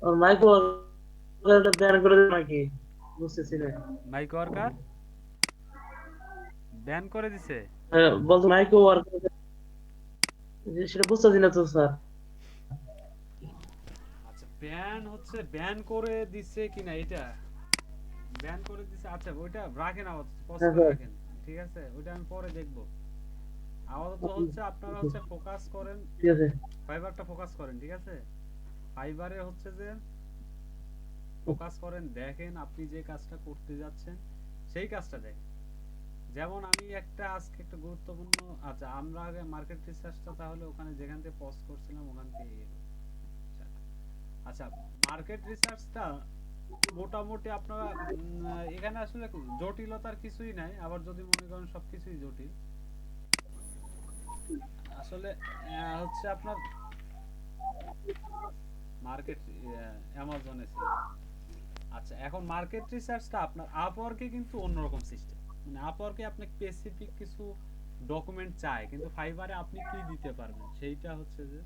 ওর mic ওয়ার্কারটা ban করে দেবে নাকি? বুঝতেছি না। মাইক ওয়ার্কার ব্যান করে দিছে। হ্যাঁ, বলতো মাইক ওয়ার্কার সেটা বুঝতেছি না তো স্যার। আচ্ছা ব্যান হচ্ছে ব্যান করে দিছে কিনা এটা ব্যান করে দিছে। আচ্ছা ওইটা রাখেন, আপাতত পজ হ্যাঁ করে স্যার, রাখেন। ঠিক আছে, ওইটা আমি পরে দেখবো। আপাতত হচ্ছে আপনারা হচ্ছে ফোকাস করেন, ঠিক আছে। ফাইবারটা ফোকাস করেন। ঠিক আছে, ফাইবারে হচ্ছে যে ফোকাস করেন, দেখেন আপনি যে কাজটা করতে যাচ্ছেন সেই কাজটা দেখেন। যেমন আমি একটা আজকে একটা গুরুত্বপূর্ণ, আচ্ছা আমরা আগে মার্কেট রিসার্চটা তাহলে ওখানে যেখান থেকে পজ করছিলাম ওখান থেকে আচ্ছা মার্কেট রিসার্চটা মোটামুটি আপনারা এখানে আসলে জটিলতার কিছুই নাই, আবার যদি মনে করেন সবকিছুই জটিল আসলে হচ্ছে আপনার মার্কেট অ্যামাজনে ছিল। আচ্ছা এখন মার্কেট রিসার্চটা আপনার আপওয়ার্কে কিন্তু অন্যরকম সিস্টেম, মানে আপওয়ার্কে আপনি স্পেসিফিক কিছু ডকুমেন্ট চায়, কিন্তু ফাইবারে আপনি কি দিতে পারবেন সেইটা হচ্ছে যে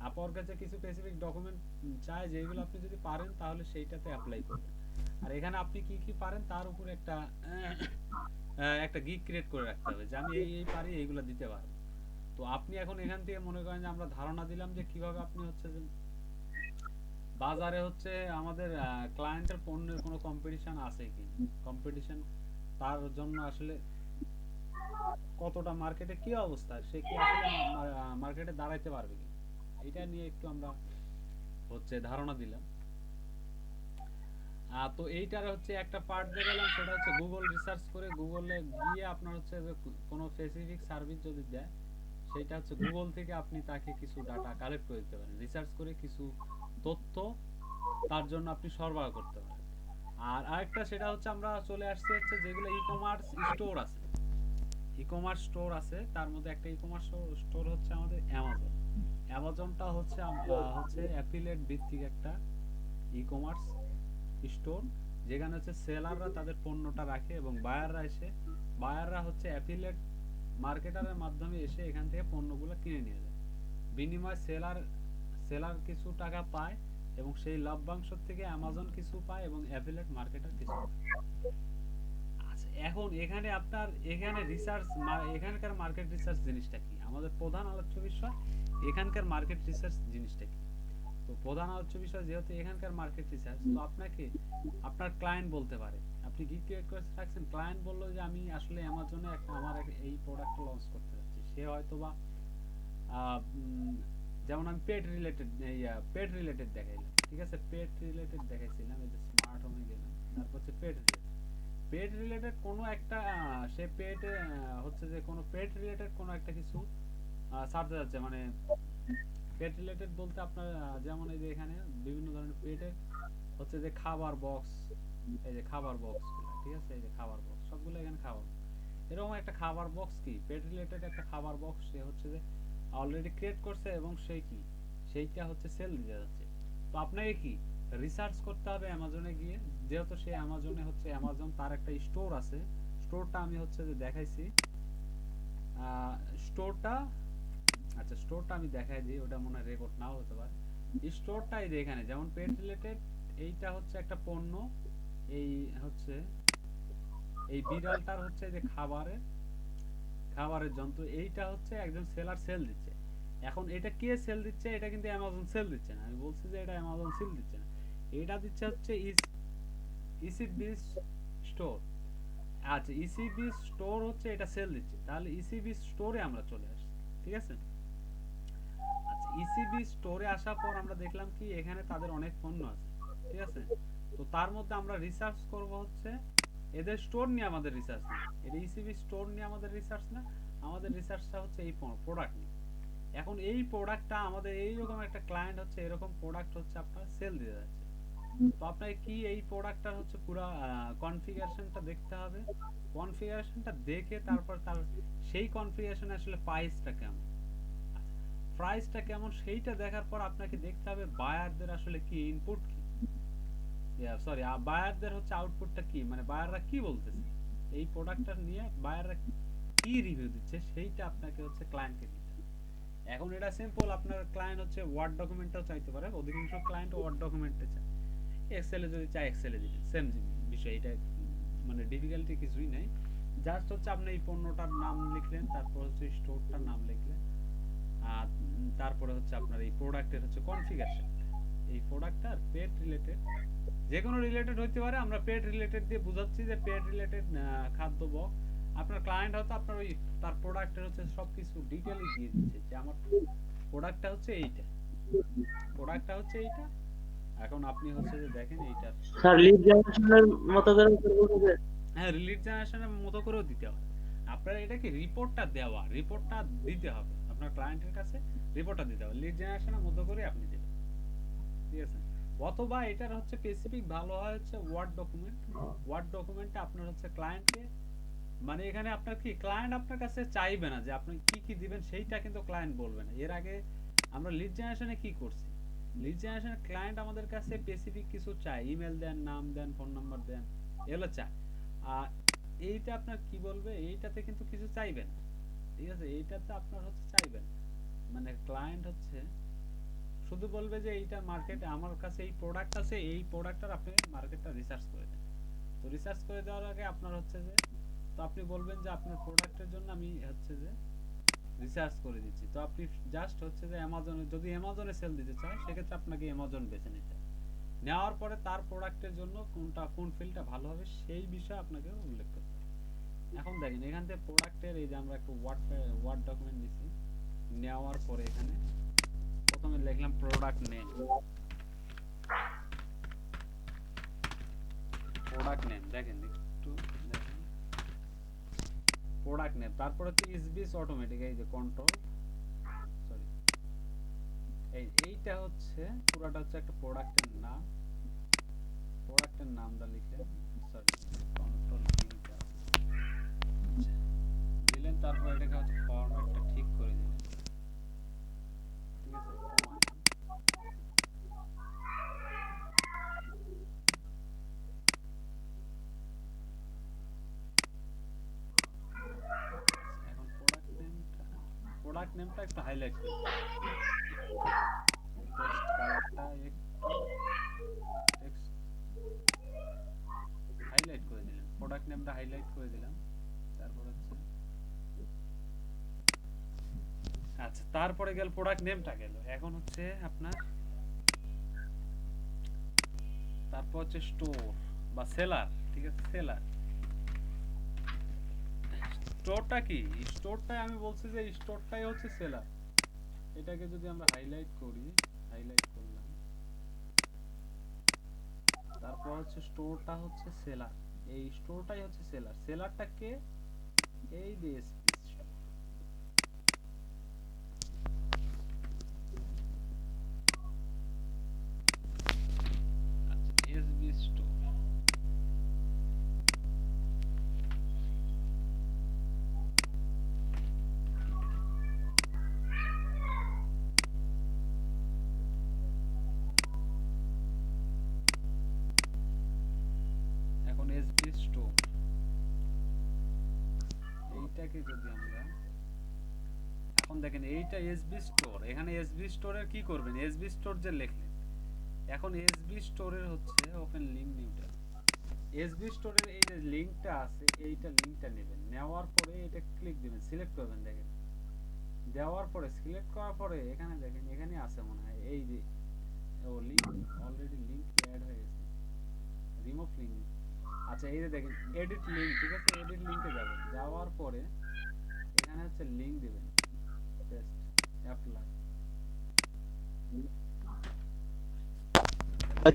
আপওয়ার্ক কাছে কিছু স্পেসিফিক ডকুমেন্ট চায়, যেগুলো আপনি যদি পারেন তাহলে সেইটাতে অ্যাপ্লাই করবেন। আর এখানে আপনি কি কি পারেন তার উপর একটা একটা গিগ ক্রিয়েট করে রাখতে হবে যে আমি এই এই পারি এইগুলো দিতে পারবো। তো আপনি এখন এখান থেকে মনে করেন যে আমরা ধারণা দিলাম যে কিভাবে আপনি হচ্ছে যে বাজারে হচ্ছে আমাদের ক্লায়েন্টের পণ্যের কোনো কম্পিটিশন আছে কি, কম্পিটিশন তার জন্য আসলে কতটা মার্কেটে কি অবস্থা, সে কি আসলে মার্কেটে দাঁড়াইতে পারবে কি, এটা নিয়ে একটু আমরা হচ্ছে ধারণা দিলাম। তো এইটার হচ্ছে একটা পার্ট দেখালাম, সেটা হচ্ছে গুগল রিসার্চ করে গুগলে গিয়ে আপনার হচ্ছে যে কোনো স্পেসিফিক সার্ভিস যদি দেয় সেইটা হচ্ছে গুগল থেকে আপনি তাকে কিছু ডাটা কালেক্ট করে দিতে পারেন, রিসার্চ করে কিছু তথ্য তার জন্য আপনি সরবরাহ করতে পারেন। আর আরেকটা সেটা হচ্ছে আমরা চলে আসছি হচ্ছে যেগুলো ই কমার্স স্টোর আছে, ই কমার্স স্টোর আছে তার মধ্যে একটা ই কমার্স স্টোর হচ্ছে আমাদের অ্যামাজন। অ্যামাজনটা হচ্ছে হচ্ছে অ্যাফিলিয়েট ভিত্তিক একটা ই কমার্স স্টোর, যেখানে হচ্ছে সেলাররা তাদের পণ্যটা রাখে এবং বায়াররা হচ্ছে অ্যাফিলিয়েট মার্কেটারের মাধ্যমে এসে এখান থেকে পণ্যগুলো কিনে নিয়ে যায়। বিনিময়ে সেলার কিছু টাকা পায় এবং সেই লভ্যাংশ থেকে অ্যামাজন কিছু পায় এবং অ্যাফিলিয়েট মার্কেটার কিছু পায়। আচ্ছা এখন এখানে আপনার এখানে রিসার্চ, এখানকার মার্কেট রিসার্চ জিনিসটা কি, আমাদের প্রধান আলোচ্য বিষয় এখানকার মার্কেট রিসার্চ জিনিসটা কি। তো প্রধান আলোচ্য বিষয় যেহেতু এখানকার মার্কেট রিসার্চ, তো আপনাকে আপনার ক্লায়েন্ট বলতে পারে, আপনি কি ক্রিয়েট করে রাখছেন, ক্লায়েন্ট বললো যে আমি আসলে অ্যামাজনে একটা আমার এই প্রোডাক্টটা লঞ্চ করতে যাচ্ছি, সে হয়তো বা যেমন আমি পেট রিলেটেড দেখাইলাম, ঠিক আছে পেট রিলেটেড দেখাইছিলাম, এই যে স্মার্ট হোমে গেলাম, তারপর হচ্ছে পেট রিলেটেড, পেট রিলেটেড কোনো একটা সে পেট হচ্ছে যে কোনো পেট রিলেটেড কোনো একটা কিছু ছাড়তে যাচ্ছে, মানে পেট রিলেটেড বলতে আপনার যেমন এই যে এখানে বিভিন্ন ধরনের পেটের হচ্ছে যে খাবার বক্স, এই যে খাবার বক্স গুলা, ঠিক আছে এই যে খাবার বক্স সবগুলো এখানে খাবার, এরকম একটা খাবার বক্স কি পেট রিলেটেড একটা খাবার বক্স সে হচ্ছে যে অলরেডি ক্রিয়েট করছে এবং সেই কি সেইটা হচ্ছে সেল দিতে যাচ্ছে। তো আপনাকে কি রিসার্চ করতে হবে অ্যামাজনে গিয়ে, যেহেতু সে অ্যামাজনে হচ্ছে অ্যামাজন তার একটা স্টোর আছে, স্টোরটা আমি হচ্ছে যে দেখাইছি স্টোরটা, আচ্ছা স্টোরটা আমি দেখাই দিই, ওটা মনে হয় রেকর্ড নাও হতে পারে। স্টোরটা এই যে এখানে যেমন পেট রিলেটেড, এইটা হচ্ছে একটা পণ্য, এই হচ্ছে এই বিড়ালটার হচ্ছে যে খাবারের যন্ত্র, এইটা হচ্ছে একজন সেলার সেল দিচ্ছে। এখন এটা কে সেল দিচ্ছে, এটা কিন্তু অ্যামাজন সেল দিচ্ছে না, আমি বলছি যে এটা অ্যামাজন সেল দিচ্ছে না, এটা দিচ্ছে হচ্ছে ইসিবি স্টোর। আচ্ছা ইসিবি স্টোর হচ্ছে এটা সেল দিচ্ছে, তাহলে ইসিবি স্টোরে আমরা চলে আসি। ঠিক আছে, আচ্ছা ইসিবি স্টোরে আসার পর আমরা দেখলাম কি এখানে তাদের অনেক পণ্য আছে। ঠিক আছে, তো তার মধ্যে আমরা রিসার্চ করব হচ্ছে এদের স্টোর নিয়ে, আমাদের রিসার্চ না, এটা ইসিবি স্টোর নিয়ে আমাদের রিসার্চ না, আমাদের রিসার্চটা হচ্ছে এই প্রোডাক্ট নিয়ে। এখন এই প্রোডাক্টটা আমাদের এইরকম একটা ক্লায়েন্ট হচ্ছে এরকম প্রোডাক্ট হচ্ছে আপনার সেল দিয়ে যাচ্ছে। তো আপনাকে কি এই প্রোডাক্টটার হচ্ছে পুরো কনফিগারেশনটা দেখতে হবে, কনফিগারেশনটা দেখে তারপর তার সেই কনফিগারেশনে আসলে প্রাইসটা কেমন, প্রাইসটা কেমন সেইটা দেখার পর আপনাকে দেখতে হবে বায়ারদের আসলে কি ইনপুট কি, সরি বায়ারদের হচ্ছে আউটপুটটা কি, মানে বায়াররা কি বলতেছে এই প্রোডাক্টটা নিয়ে, বায়াররা কি রিভিউ দিচ্ছে সেইটা আপনাকে হচ্ছে ক্লায়েন্টকে দিতে হবে। এখন এটা সিম্পল, আপনার ক্লায়েন্ট হচ্ছে ওয়ার্ড ডকুমেন্টটাও চাইতে পারে, অধিকাংশ ক্লায়েন্ট ওয়ার্ড ডকুমেন্টে চায়, এক্সেলে যদি চায় এক্সেলে দিবে, সেম বিষয়। এটা মানে ডিফিকাল্টি কিছুই নাই, জাস্ট হচ্ছে আপনি এই পণ্যটার নাম লিখলেন, তারপর হচ্ছে স্টোরটার নাম লিখলেন, আর তারপরে হচ্ছে আপনার এই প্রোডাক্টের হচ্ছে কনফিগারেশন, এই প্রোডাক্টটার পেট রিলেটেড, যে কোনো রিলেটেড হইতে পারে, আমরা পেট রিলেটেড দিয়ে বুঝাচ্ছি যে পেট রিলেটেড খাদ্য বক। আপনার ক্লায়েন্ট হয়তো আপনার ওই তার প্রোডাক্টের হচ্ছে সবকিছু ডিটেইলি দিয়ে দিচ্ছে যে আমার প্রোডাক্টটা হচ্ছে এইটা, প্রোডাক্টটা হচ্ছে এইটা। এখন আপনি হচ্ছে যে দেখেন এইটার, স্যার লিড জেনারেশনের মতো করে বলবো যে হ্যাঁ রিলিজ জেনারেশনের মতো করেও দিতে হয়। আপনার এটা কি রিপোর্টটা দেওয়া, রিপোর্টটা দিতে হবে আপনার ক্লায়েন্টের কাছে, রিপোর্টটা দিতে হবে, লিড জেনারেশনের মতো করে আপনি দেবেন, ঠিক আছে। অথবা এটার হচ্ছে স্পেসিফিক ভালো হয় হচ্ছে ওয়ার্ড ডকুমেন্ট, ওয়ার্ড ডকুমেন্টে আপনার হচ্ছে ক্লায়েন্টকে, মানে এখানে আপনার কি ক্লায়েন্ট আপনার কাছে চাইবে না যে আপনি কি কি দিবেন, সেইটা কিন্তু ক্লায়েন্ট বলবে না। এর আগে আমরা লিড জেনারেশনে কি করছি, লিড জেনারেশনে ক্লায়েন্ট আমাদের কাছে স্পেসিফিক কিছু চায়, ইমেল দেন, নাম দেন, ফোন নাম্বার দেন, এগুলো চায়। আর এইটা আপনার কি বলবে, এইটাতে কিন্তু কিছু চাইবে না, ঠিক আছে, এইটাতে আপনার হচ্ছে চাইবে না, মানে ক্লায়েন্ট হচ্ছে শুধু বলবে যে এইটা মার্কেটে আমার কাছে এই প্রোডাক্ট আছে, এই প্রোডাক্টটার আপনি মার্কেটটা রিসার্চ করে দেন। তো রিসার্চ করে দেওয়ার আগে আপনার হচ্ছে যে, তো আপনি বলবেন যে আপনার প্রোডাক্টের জন্য আমি হচ্ছে যে রিসার্চ করে দিচ্ছি, তো আপনি জাস্ট হচ্ছে যে অ্যামাজনে, যদি অ্যামাজনে সেল দিতে চায় সেক্ষেত্রে আপনাকে অ্যামাজন বেছে নিতে হবে। নেওয়ার পরে তার প্রোডাক্টের জন্য কোনটা কোন ফিল্ডটা ভালো হবে সেই বিষয়ে আপনাকে উল্লেখ করতে হবে। এখন দেখেন এখান থেকে প্রোডাক্টের এই যে আমরা একটা ওয়ার্ড ডকুমেন্ট নিছি, নেওয়ার পরে এখানে প্রথমে লিখলাম প্রোডাক্ট নেম, প্রোডাক্ট নেম দেখেন একটু দেখেন, প্রোডাক্ট নেম, তারপর হচ্ছে ইসবিস অটোমেটিক, এই যে কন্ট্রোল, সরি, এইটা হচ্ছে পুরোটা হচ্ছে একটা প্রোডাক্টের নাম, প্রোডাক্টের নামটা লিখে, সরি, কন্ট্রোল কিটা দিলেন, তারপর এটাকে হচ্ছে ফরম্যাটটা ঠিক করে দিলেন, ঠিক আছে, কমা দিলেন। এখন প্রোডাক্ট নেমটা একটু হাইলাইট করে টেক্সট কালারটা একটু টেক্সট হাইলাইট করে দিলেন, প্রোডাক্ট নেমটা হাইলাইট করে দিলাম, তারপর হচ্ছে আচ্ছা, তারপরে গেল প্রোডাক্ট নেমটা গেল, এখন হচ্ছে আপনার তারপর হচ্ছে স্টোর বা সেলার, ঠিক আছে, সেলার, স্টোরটা কি, স্টোরটাই আমি বলছি যে স্টোরটাই হচ্ছে সেলার। এটাকে যদি আমরা হাইলাইট করি, হাইলাইট করলাম, তারপর হচ্ছে স্টোরটা হচ্ছে সেলার, এই স্টোরটাই হচ্ছে সেলার, সেলারটা কে, এই ডিএসপি স্টোর, আচ্ছা এসবি স্টোর। এখন এসবি স্টোর এইটাকে যদি আমরা, এখন দেখেন এইটা এসবি স্টোর, এখানে এসবি স্টোরের কি করবেন, এসবি স্টোর যে লিখলেন, এখন এসবি স্টোরের হচ্ছে open link new tab, SB স্টোরের এই যে লিংকটা আছে, এইটা লিংকটা নেবেন, নেওয়ার পরে এটা ক্লিক দিবেন, সিলেক্ট করবেন, দেখেন দেওয়ার পরে সিলেক্ট করার পরে এখানে দেখেন, এখানে আছে মনে হয় এই যে, ও লিংক অলরেডি লিংক অ্যাড হয়ে গেছে, রিমুভ লিংক, আচ্ছা এই যে দেখেন এডিট লিংক, ঠিক আছে, এডিট লিংকে যাবেন, যাওয়ার পরে এখানে হচ্ছে লিংক দিবেন, পেস্ট, অ্যাপ্লাই,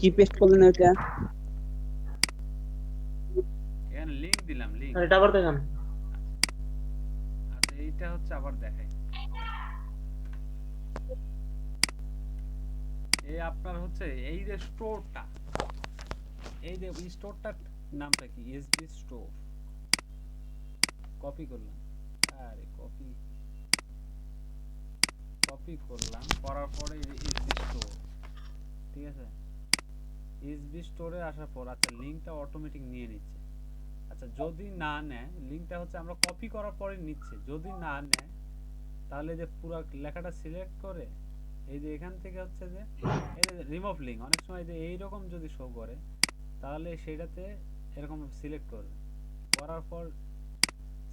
কি পেস্ট করলেন ওইটা? এখানে লিংক দিলাম, লিংক, এটা আবার দেখান। আচ্ছা এইটা হচ্ছে আবার দেখাই, এই আপনার হচ্ছে এই যে স্টোরটা, এই যে স্টোরটার নামটা কি, এসবি স্টোর, কপি করলাম, আরে কপি কপি করলাম, করার পরে এই যে এসবি স্টোর, ঠিক আছে, এসবি স্টোরে আসার পর আচ্ছা লিংকটা অটোমেটিক নিয়ে নিচ্ছে, আচ্ছা যদি না নেয়, লিংকটা হচ্ছে আমরা কপি করার পরে নিচ্ছে, যদি না নেয় তাহলে যে পুরো লেখাটা সিলেক্ট করে এই যে এখান থেকে হচ্ছে যে এই যে রিমুভ লিঙ্ক, অনেক সময় যে এইরকম যদি শো করে তাহলে সেটাতে এরকম সিলেক্ট করবে, করার পর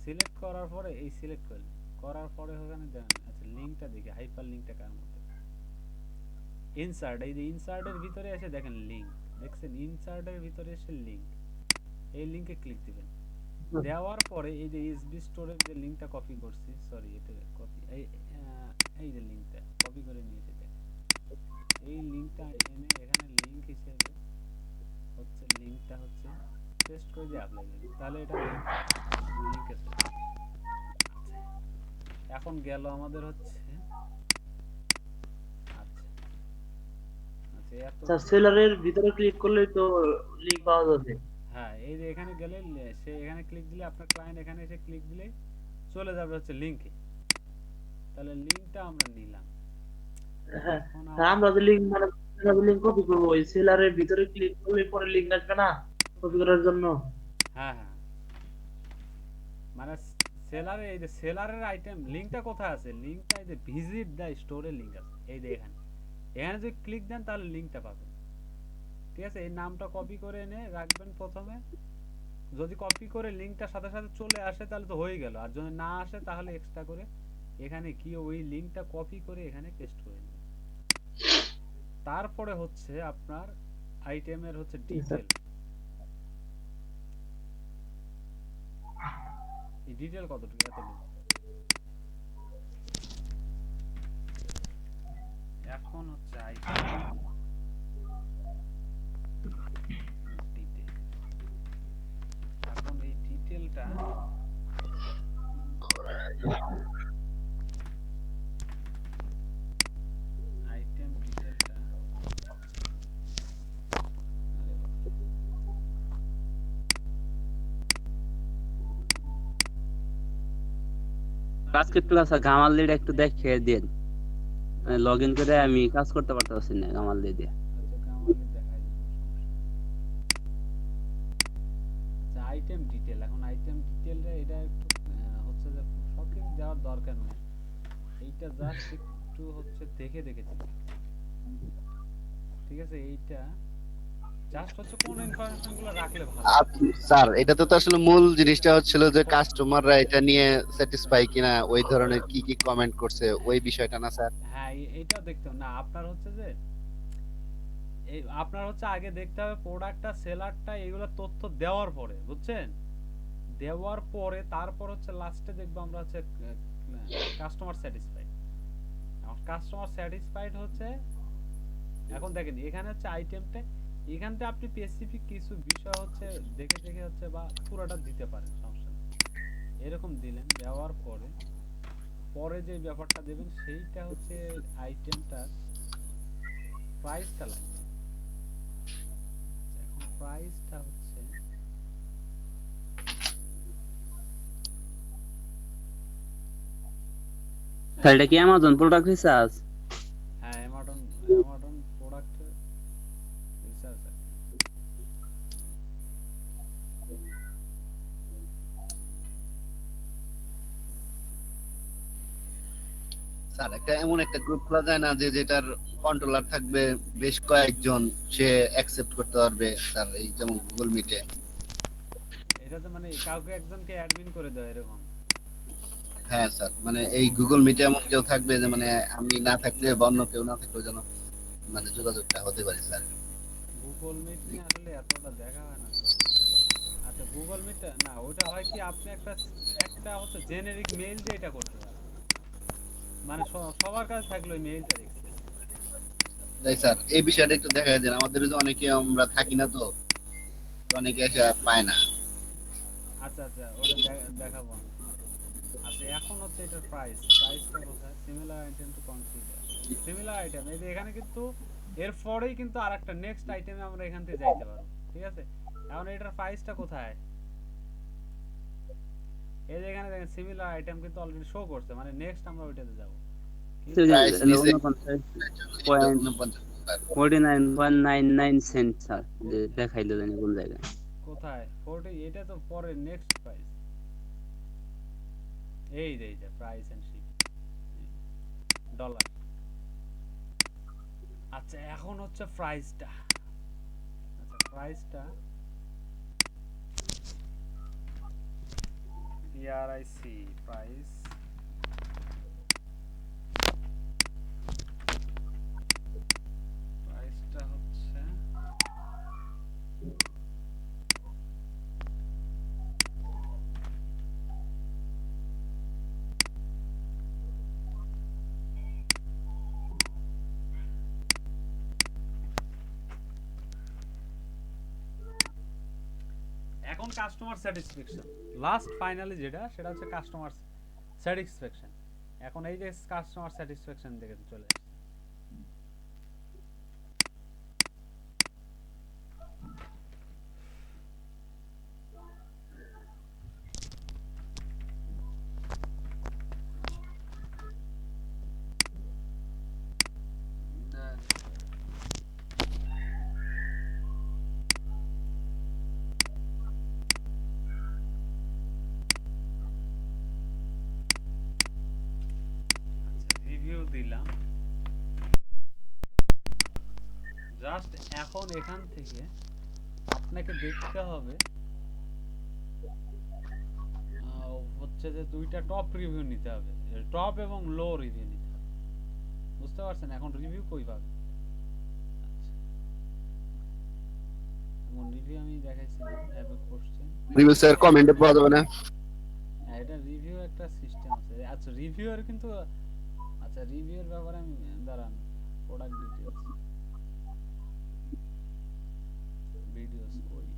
সিলেক্ট করার পরে এই সিলেক্ট করলে করার পরে ওখানে দেন আচ্ছা লিঙ্কটা দেখি হাইপার লিঙ্কটা কার মধ্যে ইনসার্ট, এই যে ইনসার্টের ভিতরে এসে দেখেন লিঙ্ক দেখছেন, ইনসার্টের ভিতরে এসে লিঙ্ক, এই লিঙ্কে ক্লিক দিবেন, দেওয়ার পরে এই যে এসবি স্টোরের যে লিংকটা কপি করছি, সরি এটা কপি এই যে লিংকটা কপি করে নিয়েছি দেখেন, এই লিংকটা এনে এখানে লিংক হিসেবে হচ্ছে লিংকটা হচ্ছে পেস্ট করে দিয়ে অ্যাপ্লাই করব, তাহলে এটা লিংকে চলে যাবে। এখন গেল আমাদের হচ্ছে আচ্ছা আচ্ছা এত স্যার সেলারের ভিতরে ক্লিক করলেই তো লিংক পাওয়া যাবে। হ্যাঁ এই যে এখানে গেলে সে এখানে ক্লিক দিলে আপনার ক্লায়েন্ট এখানে এসে ক্লিক দিলে চলে যাবে হচ্ছে লিংকে, তাহলে লিংকটা আমরা নিলাম। হ্যাঁ এখন স্যার, আমরা যে লিংক মানে লিংক কপি করবো ওই সেলারের ভিতরে ক্লিক করলে পরে লিংক আসবে না কপি করার জন্য? হ্যাঁ হ্যাঁ মানে সেলারে এই যে সেলারের আইটেম লিংকটা কোথায় আছে, লিংকটা এই যে ভিজিট দা স্টোরের লিংক আছে এই যে এখানে, এখানে যদি ক্লিক দেন তাহলে লিংকটা পাবেন। ঠিক আছে, এই নামটা কপি করে এনে রাখবেন প্রথমে, যদি কপি করে লিংকটার সাথে সাথে চলে আসে তাহলে তো হয়ে গেল, আর যদি না আসে তাহলে এক্সট্রা করে এখানে গিয়ে ওই লিংকটা কপি করে এখানে পেস্ট করে নেবেন। তারপরে হচ্ছে আপনার আইটেমের হচ্ছে ডিটেল, এই ডিটেল কতটুকু এতটুকু, এখন হচ্ছে আইটেম ডিটেল, এখন এই ডিটেলটা আইটেম ডিটেলটা কাজ করতে আছে গামাল দিয়ে একটু দেখে দেন, লগ ইন করে আমি কাজ করতে পারতেছি না গামাল দিয়ে। আচ্ছা কামালি দেখাই দিব, আচ্ছা আইটেম ডিটেল, এখন আইটেম ডিটেলটা এটা একটু হচ্ছে যে সব কিছু দেওয়ার দরকার নেই, এইটা জাস্ট একটু হচ্ছে দেখে দেখে দিবেন। ঠিক আছে, এইটা জাস্ট হচ্ছে কোন ইনফরমেশন গুলো রাখলে ভালো। স্যার এটাতে তো আসলে মূল জিনিসটা হচ্ছিল যে কাস্টমাররা এটা নিয়ে স্যাটিসফাই কিনা, ওই ধরনের কি কি কমেন্ট করছে ওই বিষয়টা না স্যার? হ্যাঁ এইটাও দেখতে হবে না, আপনার হচ্ছে যে এই আপনার হচ্ছে আগে দেখতে হবে প্রোডাক্টটা সেলারটা এগুলো তথ্য দেওয়ার পরে, বুঝছেন, দেওয়ার পরে তারপর হচ্ছে লাস্টে দেখবো আমরা হচ্ছে কাস্টমার স্যাটিসফাইড। কাস্টমার স্যাটিসফাইড হচ্ছে এখন দেখেন এখানে হচ্ছে আইটেমটা, এখানতে আপনি স্পেসিফিক কিছু বিষয় হচ্ছে দেখে দেখে হচ্ছে বা পুরোটা দিতে পারেন, সমস্যা নেই। এরকম দিলেন, দেওয়ার পরে পরে যে ব্যাপারটা দেবেন সেইটা হচ্ছে আইটেমটার প্রাইসটা লাগবে। এখন প্রাইসটা হচ্ছে স্যার এটা কি অ্যামাজন প্রোডাক্ট রিসার্চ? হ্যাঁ অ্যামাজন প্রোডাক্ট রিসার্চ। স্যার একটা এমন একটা গ্রুপ খোলা যায় না যে যেটার কন্ট্রোলার থাকবে বেশ কয়েকজন, সে অ্যাকসেপ্ট করতে পারবে স্যার, এই যেমন গুগল মিটে? এটাতে মানে কাউকে একজনকে অ্যাডমিন করে দেয় এরকম? হ্যাঁ স্যার, মানে এই গুগল মিটে এমন কেউ থাকবে যে মানে আমি না থাকলে বা অন্য কেউ না থাকলে যেন মানে যোগাযোগটা হতে পারে স্যার। গুগল মিট নিয়ে আসলে এতটা দেখা হয় না তো। আচ্ছা গুগল মিট না, ওটা হয় কি আপনি একটা একটা হচ্ছে জেনেরিক মেইল দিয়ে এটা করতে পারেন, মানে সবার কাছে থাকলে ওই মেইলটা দেখতে। তাই স্যার এই বিষয়টা একটু দেখা যায়, আমাদের যে অনেকে আমরা থাকি না, তো অনেকে এসে পায় না। আচ্ছা আচ্ছা ওটা দেখাবো আমি। আচ্ছা এখন হচ্ছে এটার প্রাইসটা কোথায়, similar item two consider, similar item এই যে এখানে কিন্তু এরপরেই কিন্তু আরেকটা নেক্সট আইটেমে আমরা এখান থেকে যাইতে পারবো। ঠিক আছে, এখন এটার প্রাইসটা কোথায়, এই যে এখানে দেখেন সিমিলার আইটেম কিন্তু অলরেডি শো করছে, মানে নেক্সট আমরা ওইটাতে যাব। প্রাইস নিচে 49.99 সেন্ট স্যার, দেখাইলো জানি কোন জায়গায়। কোথায় 40, এটা তো পরে নেক্সট প্রাইস, এই যে প্রাইস এন্ড শিপ, ডলার। আচ্ছা এখন হচ্ছে প্রাইসটা, আচ্ছা প্রাইসটা পিআরআইসি প্রাইস, প্রাইসটা হচ্ছে এখন কাস্টমার স্যাটিসফ্যাকশন, লাস্ট ফাইনালি যেটা সেটা হচ্ছে কাস্টমার স্যাটিসফ্যাকশন। এখন এই যে কাস্টমার স্যাটিসফ্যাকশন দেখে চলে আসছে। রিভিউ দিলাম, জাস্ট এখন এখান থেকে আপনাকে দেখতে হবে হচ্ছে যে দুইটা টপ রিভিউ নিতে হবে, টপ এবং লো রিভিউ নিতে হবে, বুঝতে পারছেন? এখন রিভিউ কই পাবে? এখন রিভিউ আমি দেখাইছিলাম have a question, review sir কমেন্টে পাওয়া যাবে না? এটা রিভিউ একটা সিস্টেম আছে। আচ্ছা রিভিউয়ার কিন্তু, আচ্ছা রিভিউয়ের ব্যাপারে আমি দাঁড়ান, প্রোডাক্ট ডিটেইলস ভিডিওস কই,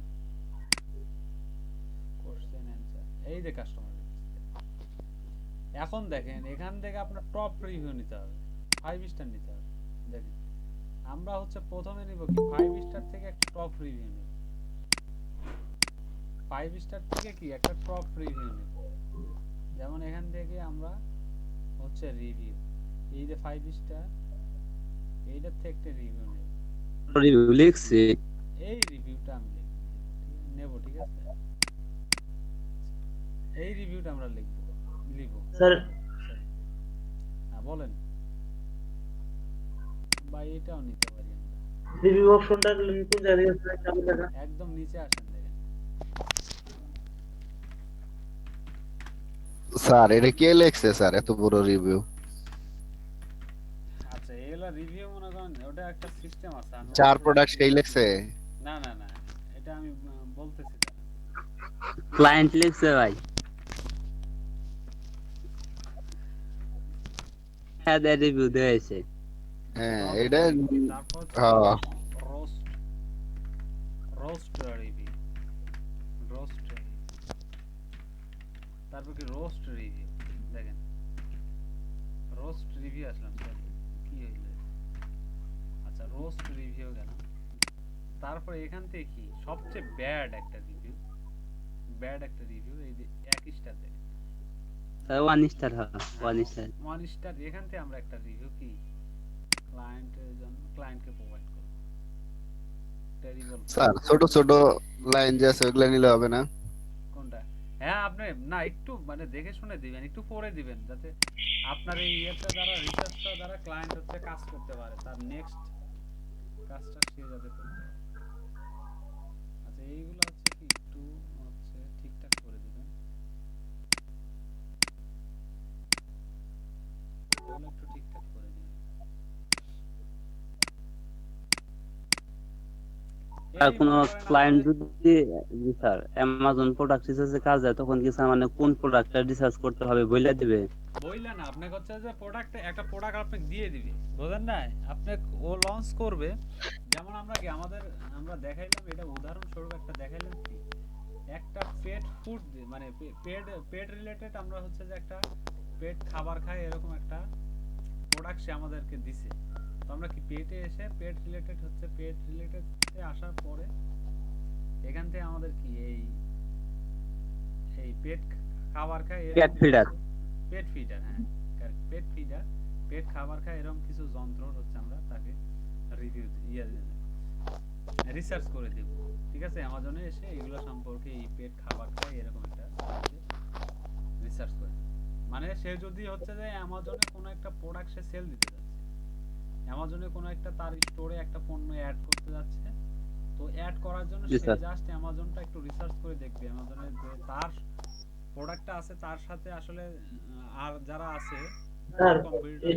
কোশ্চেন অ্যানসার, এই যে কাস্টমার। এখন দেখেন এখান থেকে আপনার টপ রিভিউ নিতে হবে, 5 স্টার নিতে হবে। দেখেন আমরা হচ্ছে প্রথমে নিব কি 5 স্টার থেকে একটা টপ রিভিউ নেব, 5 স্টার থেকে কি একটা টপ রিভিউ নেব। যেমন এখান থেকে আমরা হচ্ছে রিভিউ, এই যে 5 স্টার এইটার থেকে একটা রিভিউ নেব, রিভিউ লিখছি। এই রিভিউটা আমি নেব, ঠিক আছে? এই রিভিউটা আমরা লিখব। স্যার হ্যাঁ বলেন বা এটাও নিতে পারি আমরা, রিভিউ অপশনটা কোন জায়গায় আছে আপনি দেখেন। একদম নিচে আসেন দেখেন। স্যার এটা কে লিখছে স্যার এত বড় রিভিউ? আচ্ছা এগুলা রিভিউ মনে করেন ওটা একটা সিস্টেম আছে, আমি 4 প্রোডাক্ট সেই লিখছে? না না না, এটা আমি বলতেছি না। ক্লায়েন্ট লিখছে ভাই, হ্যাঁ দে রিভিউ দিয়েছে। হ্যাঁ এটা তারপর হ্যাঁ roast, roast review, roast review, তারপর কি রোস্ট রিভিউ, দেখেন রোস্ট রিভিউ আসলাম, সরি কি হইলো, আচ্ছা রোস্ট রিভিউ গেলাম। তারপর এখান থেকে কি সবচেয়ে ব্যাড একটা রিভিউ, ব্যাড একটা রিভিউ, এই যে 1 স্টার দেখেন, 1 স্টার, হ্যাঁ 1 স্টার। 1 স্টার, এখান থেকে আমরা একটা রিভিউ কি ক্লায়েন্টের জন্য ক্লায়েন্টকে প্রোভাইড করব। টেরিবল স্যার ছোট ছোট লাইন যে আছে ওগুলা নিলে হবে না? কোনটা? হ্যাঁ আপনি না একটু মানে দেখে শুনে দিবেন, একটু পড়ে দিবেন, যাতে আপনার এই ইয়েটা দ্বারা রিসার্চটা দ্বারা ক্লায়েন্ট হচ্ছে কাজ করতে পারে, তার নেক্সট কাজটা সে যাতে করতে পারে। আচ্ছা এইগুলো হচ্ছে কি একটু হচ্ছে ঠিকঠাক করে দিবেন, এগুলো একটু ঠিকঠাক করে দিবেন। আর এই কোন মনে করেন ক্লায়েন্ট আমাদের- যদি, জি স্যার, অ্যামাজন প্রোডাক্ট রিসার্চে কাজ দেয় তখন কি স্যার মানে কোন প্রোডাক্টটা রিসার্চ করতে হবে বলে দিবে? বইলা না, আপনাকে হচ্ছে যে প্রোডাক্ট, একটা প্রোডাক্ট আপনাকে দিয়ে দিবে, বুঝেন না? আপনি ও লঞ্চ করবে, যেমন আমরা কি আমাদের আমরা দেখাইলাম, এটা উদাহরণস্বরূপ একটা দেখাইলাম কি একটা পেট ফুড মানে পেট রিলেটেড, আমরা হচ্ছে যে একটা পেট খাবার খাই এরকম একটা প্রোডাক্ট সে আমাদেরকে দিছে। তো আমরা কি পেটে এসে পেট রিলেটেড হচ্ছে পেট রিলেটেড আসার পরে এখান থেকে আমাদের কি এই পেট খাবার খাই Pet feeder। পেট ফিডার, হ্যাঁ পেট ফিডার, পেট খাবার খায় এরকম কিছু যন্ত্র হচ্ছে আমরা তাকে রিভিউ রিসার্চ করে দেব, ঠিক আছে? অ্যামাজনে এসে এগুলো সম্পর্কে এই পেট খাবার খায় এরকম একটা রিসার্চ করে দেব। মানে সে যদি হচ্ছে যে অ্যামাজনে কোনো একটা প্রোডাক্ট সে সেল দিতে যাচ্ছে, অ্যামাজনে কোনো একটা তার স্টোরে একটা পণ্য অ্যাড করতে যাচ্ছে, তো অ্যাড করার জন্য জি সে স্যার। জাস্ট অ্যামাজনটা একটু রিসার্চ করে দেখবে অ্যামাজনের যে তার প্রোডাক্টটা আছে তার সাথে আসলে আর যারা আছে স্যার কম্পিটিটর। এই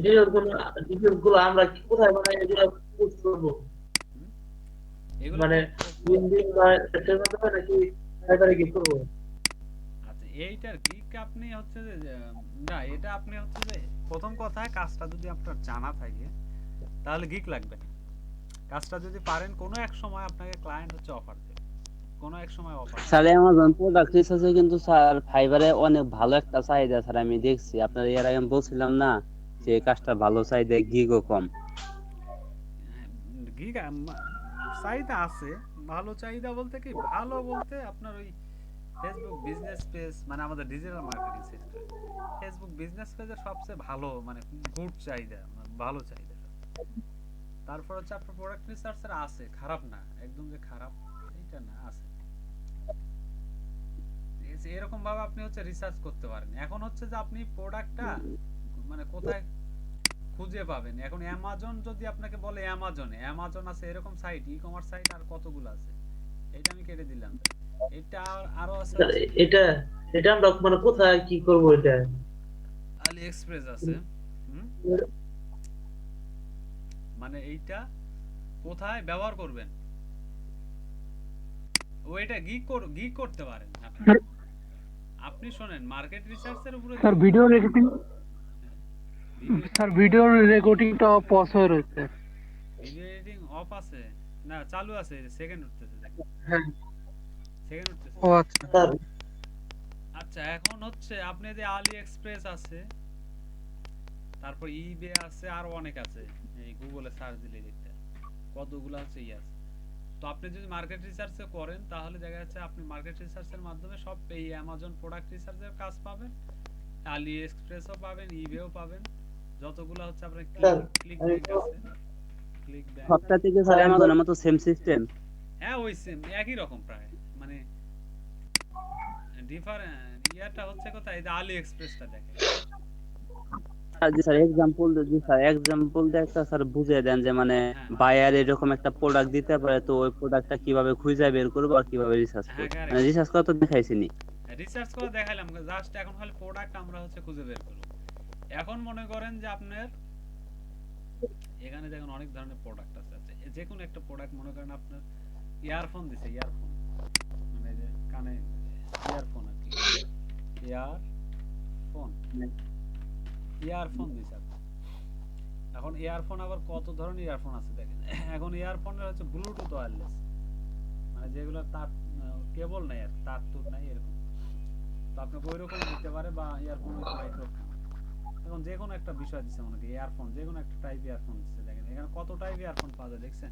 ডিটেলস গুলো আমরা কি কোথায় মানে এগুলো পোস্ট করবো? এগুলো মানে লিঙ্কডিন বা এটার মাধ্যমে নাকি সাইবারে কি করবো? আচ্ছা এইটার গিক আপনি হচ্ছে যে না এটা আপনি হচ্ছে যে প্রথম কথা কাজটা যদি আপনার জানা থাকে তাহলে গিক লাগবে না। কাজটা যদি পারেন কোনো এক সময় আপনাকে ক্লায়েন্ট হচ্ছে অফার দেবে, কোনো এক সময় অফার স্যার অ্যামাজন প্রোডাক্ট রিসার্চে কিন্তু স্যার ফাইবারে অনেক ভালো একটা চাহিদা স্যার, আমি দেখছি আপনার এর আগে আমি বলছিলাম না যে এই কাজটা ভালো চাহিদা, গিগও কম। গিগ চাহিদা আছে, ভালো চাহিদা বলতে কি ভালো বলতে আপনার ওই ফেসবুক বিজনেস পেজ মানে আমাদের digital marketing sector Facebook business পেজের সবচেয়ে ভালো মানে গুড চাহিদা, ভালো চাহিদা। তারপর হচ্ছে আপনার প্রোডাক্ট রিসার্চের আছে, খারাপ না একদম যে খারাপ এইটা না, আছে এরকম ভাবে আপনি হচ্ছে রিসার্চ করতে পারেন। এখন হচ্ছে যে আপনি প্রোডাক্টটা মানে কোথায় খুঁজে পাবেন, এখন অ্যামাজন যদি আপনাকে বলে অ্যামাজন আছে এরকম সাইট ই কমার্স সাইট আর কতগুলো আছে, এটা আমি কেটে দিলাম। এটা আরো আছে স্যার এটা এটা আমরা মানে কোথায় কি করবো এটা? আলি এক্সপ্রেস আছে। মানে এইটা কোথায় ব্যবহার করবেন ওইটা গিক করতে পারেন আপনি। আপনি শোনেন মার্কেট রিসার্চের উপরে sir video recording sir video রেকর্ডিংটা পজ হয়ে রয়েছে। ভিডিও এডিটিং অফ আছে না চালু আছে, সেকেন্ড উঠতেছে দেখেন, হ্যাঁ সেকেন্ড উঠতেছে। ও আচ্ছা স্যার আচ্ছা এখন হচ্ছে আপনি যে আলি এক্সপ্রেস আছে, তারপর ইবে আছে, আরো অনেক আছে, এই গুগলে সার্চ দিলে দেখতে কতগুলো আছে আছে। তো আপনি যদি মার্কেট রিসার্চে করেন তাহলে দেখা যাচ্ছে আপনি মার্কেট রিসার্চের মাধ্যমে সব এই অ্যামাজন প্রোডাক্ট রিসার্চের কাজ পাবেন, আলি এক্সপ্রেসও পাবেন, ইবেও পাবেন, যতগুলো হচ্ছে আপনার ক্লিক ব্যাংক আছে, ক্লিক ব্যাংক। সবটা থেকে স্যার অ্যামাজনের মতো সেম সিস্টেম। হ্যাঁ ওই সেম একই রকম প্রায়, মানে ডিফারেন্ট ইয়াটা হচ্ছে কোথায় এই যে আলি এক্সপ্রেসটা দেখেন। জি স্যার এক্সাম্পল দিয়ে একটা স্যার বুঝিয়ে দেন যে মানে বায়ার এরকম একটা প্রোডাক্ট দিতে পারে, তো ওই প্রোডাক্টটা কিভাবে খুঁজে বের করবো আর কিভাবে রিসার্চ করবো, মানে রিসার্চ করা তো দেখাইছি নি, রিসার্চ করে দেখাইলাম, জাস্ট এখন খালি প্রোডাক্ট আমরা হচ্ছে খুঁজে বের করব। এখন মনে করেন যে আপনার এখানে দেখুন অনেক ধরনের প্রোডাক্ট আছে, আচ্ছা যে কোনো একটা প্রোডাক্ট মনে করেন আপনার ইয়ারফোন দিছে, ইয়ারফোন মানে যে কানে ইয়ারফোন আর কি, ইয়ারফোন দিছে আপনি। এখন ইয়ারফোন আবার কত ধরনের ইয়ারফোন আছে দেখেন। এখন ইয়ারফোনের হচ্ছে ব্লুটুথ ওয়্যারলেস, মানে যেগুলো তার কেবল নাই আর তার তুর নাই এরকম, তো আপনাকে ওইরকম দিতে পারে বা ইয়ারফোন উইথ মাইক্রোফোন। এখন যে কোনো একটা বিষয় দিচ্ছে মনে করি ইয়ারফোন, যে কোনো একটা টাইপ ইয়ারফোন দিচ্ছে দেখেন এখানে কত টাইপ ইয়ারফোন পাওয়া যায় দেখছেন।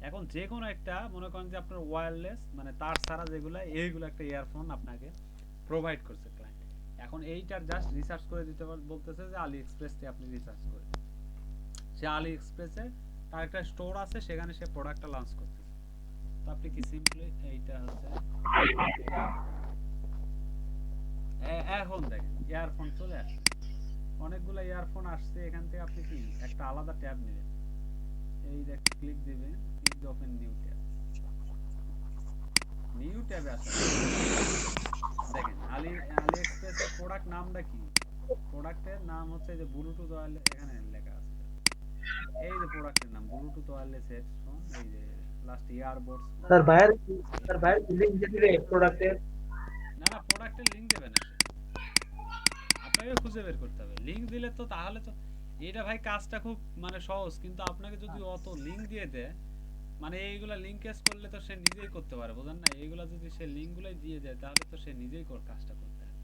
এখন যে কোনো একটা মনে করেন যে আপনার ওয়্যারলেস মানে তার ছাড়া যেগুলো এইগুলো একটা ইয়ারফোন আপনাকে প্রোভাইড করছে ক্লায়েন্ট। এখন এইটার জাস্ট রিসার্চ করে দিতে বলতেছে যে আলি এক্সপ্রেস থেকে আপনি রিসার্চ করে, সে আলি এক্সপ্রেসে তার একটা স্টোর আছে সেখানে সে প্রোডাক্টটা লঞ্চ করতেছে। তো আপনি কি সিম্পলি এইটা হচ্ছে এখন দেখেন ইয়ারফোন চলে আসছে, অনেকগুলো ইয়ারফোন আসছে, এখান থেকে আপনি কি একটা আলাদা ট্যাব নেবেন, এই দেখ ক্লিক দিবেন, click open new tab, new ট্যাবে আসলে দেখেন আলি এক্সপ্রেসের প্রোডাক্ট নামটা কি, প্রোডাক্টের নাম হচ্ছে যে ব্লুটুথ ওয়্যারলেস, এখানে লেখা আছে এই যে প্রোডাক্টের নাম ব্লুটুথ ওয়্যারলেস হেডফোন, এই যে লাস্ট ইয়ারবাডস। স্যার বাইরে লিংক দিয়ে দিলে প্রোডাক্টের না না প্রোডাক্টের লিংক দেবে না, আপনাকে খুঁজে বের করতে হবে। লিংক দিলে তো তাহলে তো এটা ভাই কাজটা খুব মানে সহজ, কিন্তু আপনাকে যদি অত লিংক দিয়ে দেয় মানে এইগুলা লিংকেজ করলে তো সে নিজেই করতে পারে, বুঝেন না, এইগুলা যদি সে লিংকগুলাই দিয়ে দেয় তাহলে তো সে নিজেই কাজটা করতে পারে,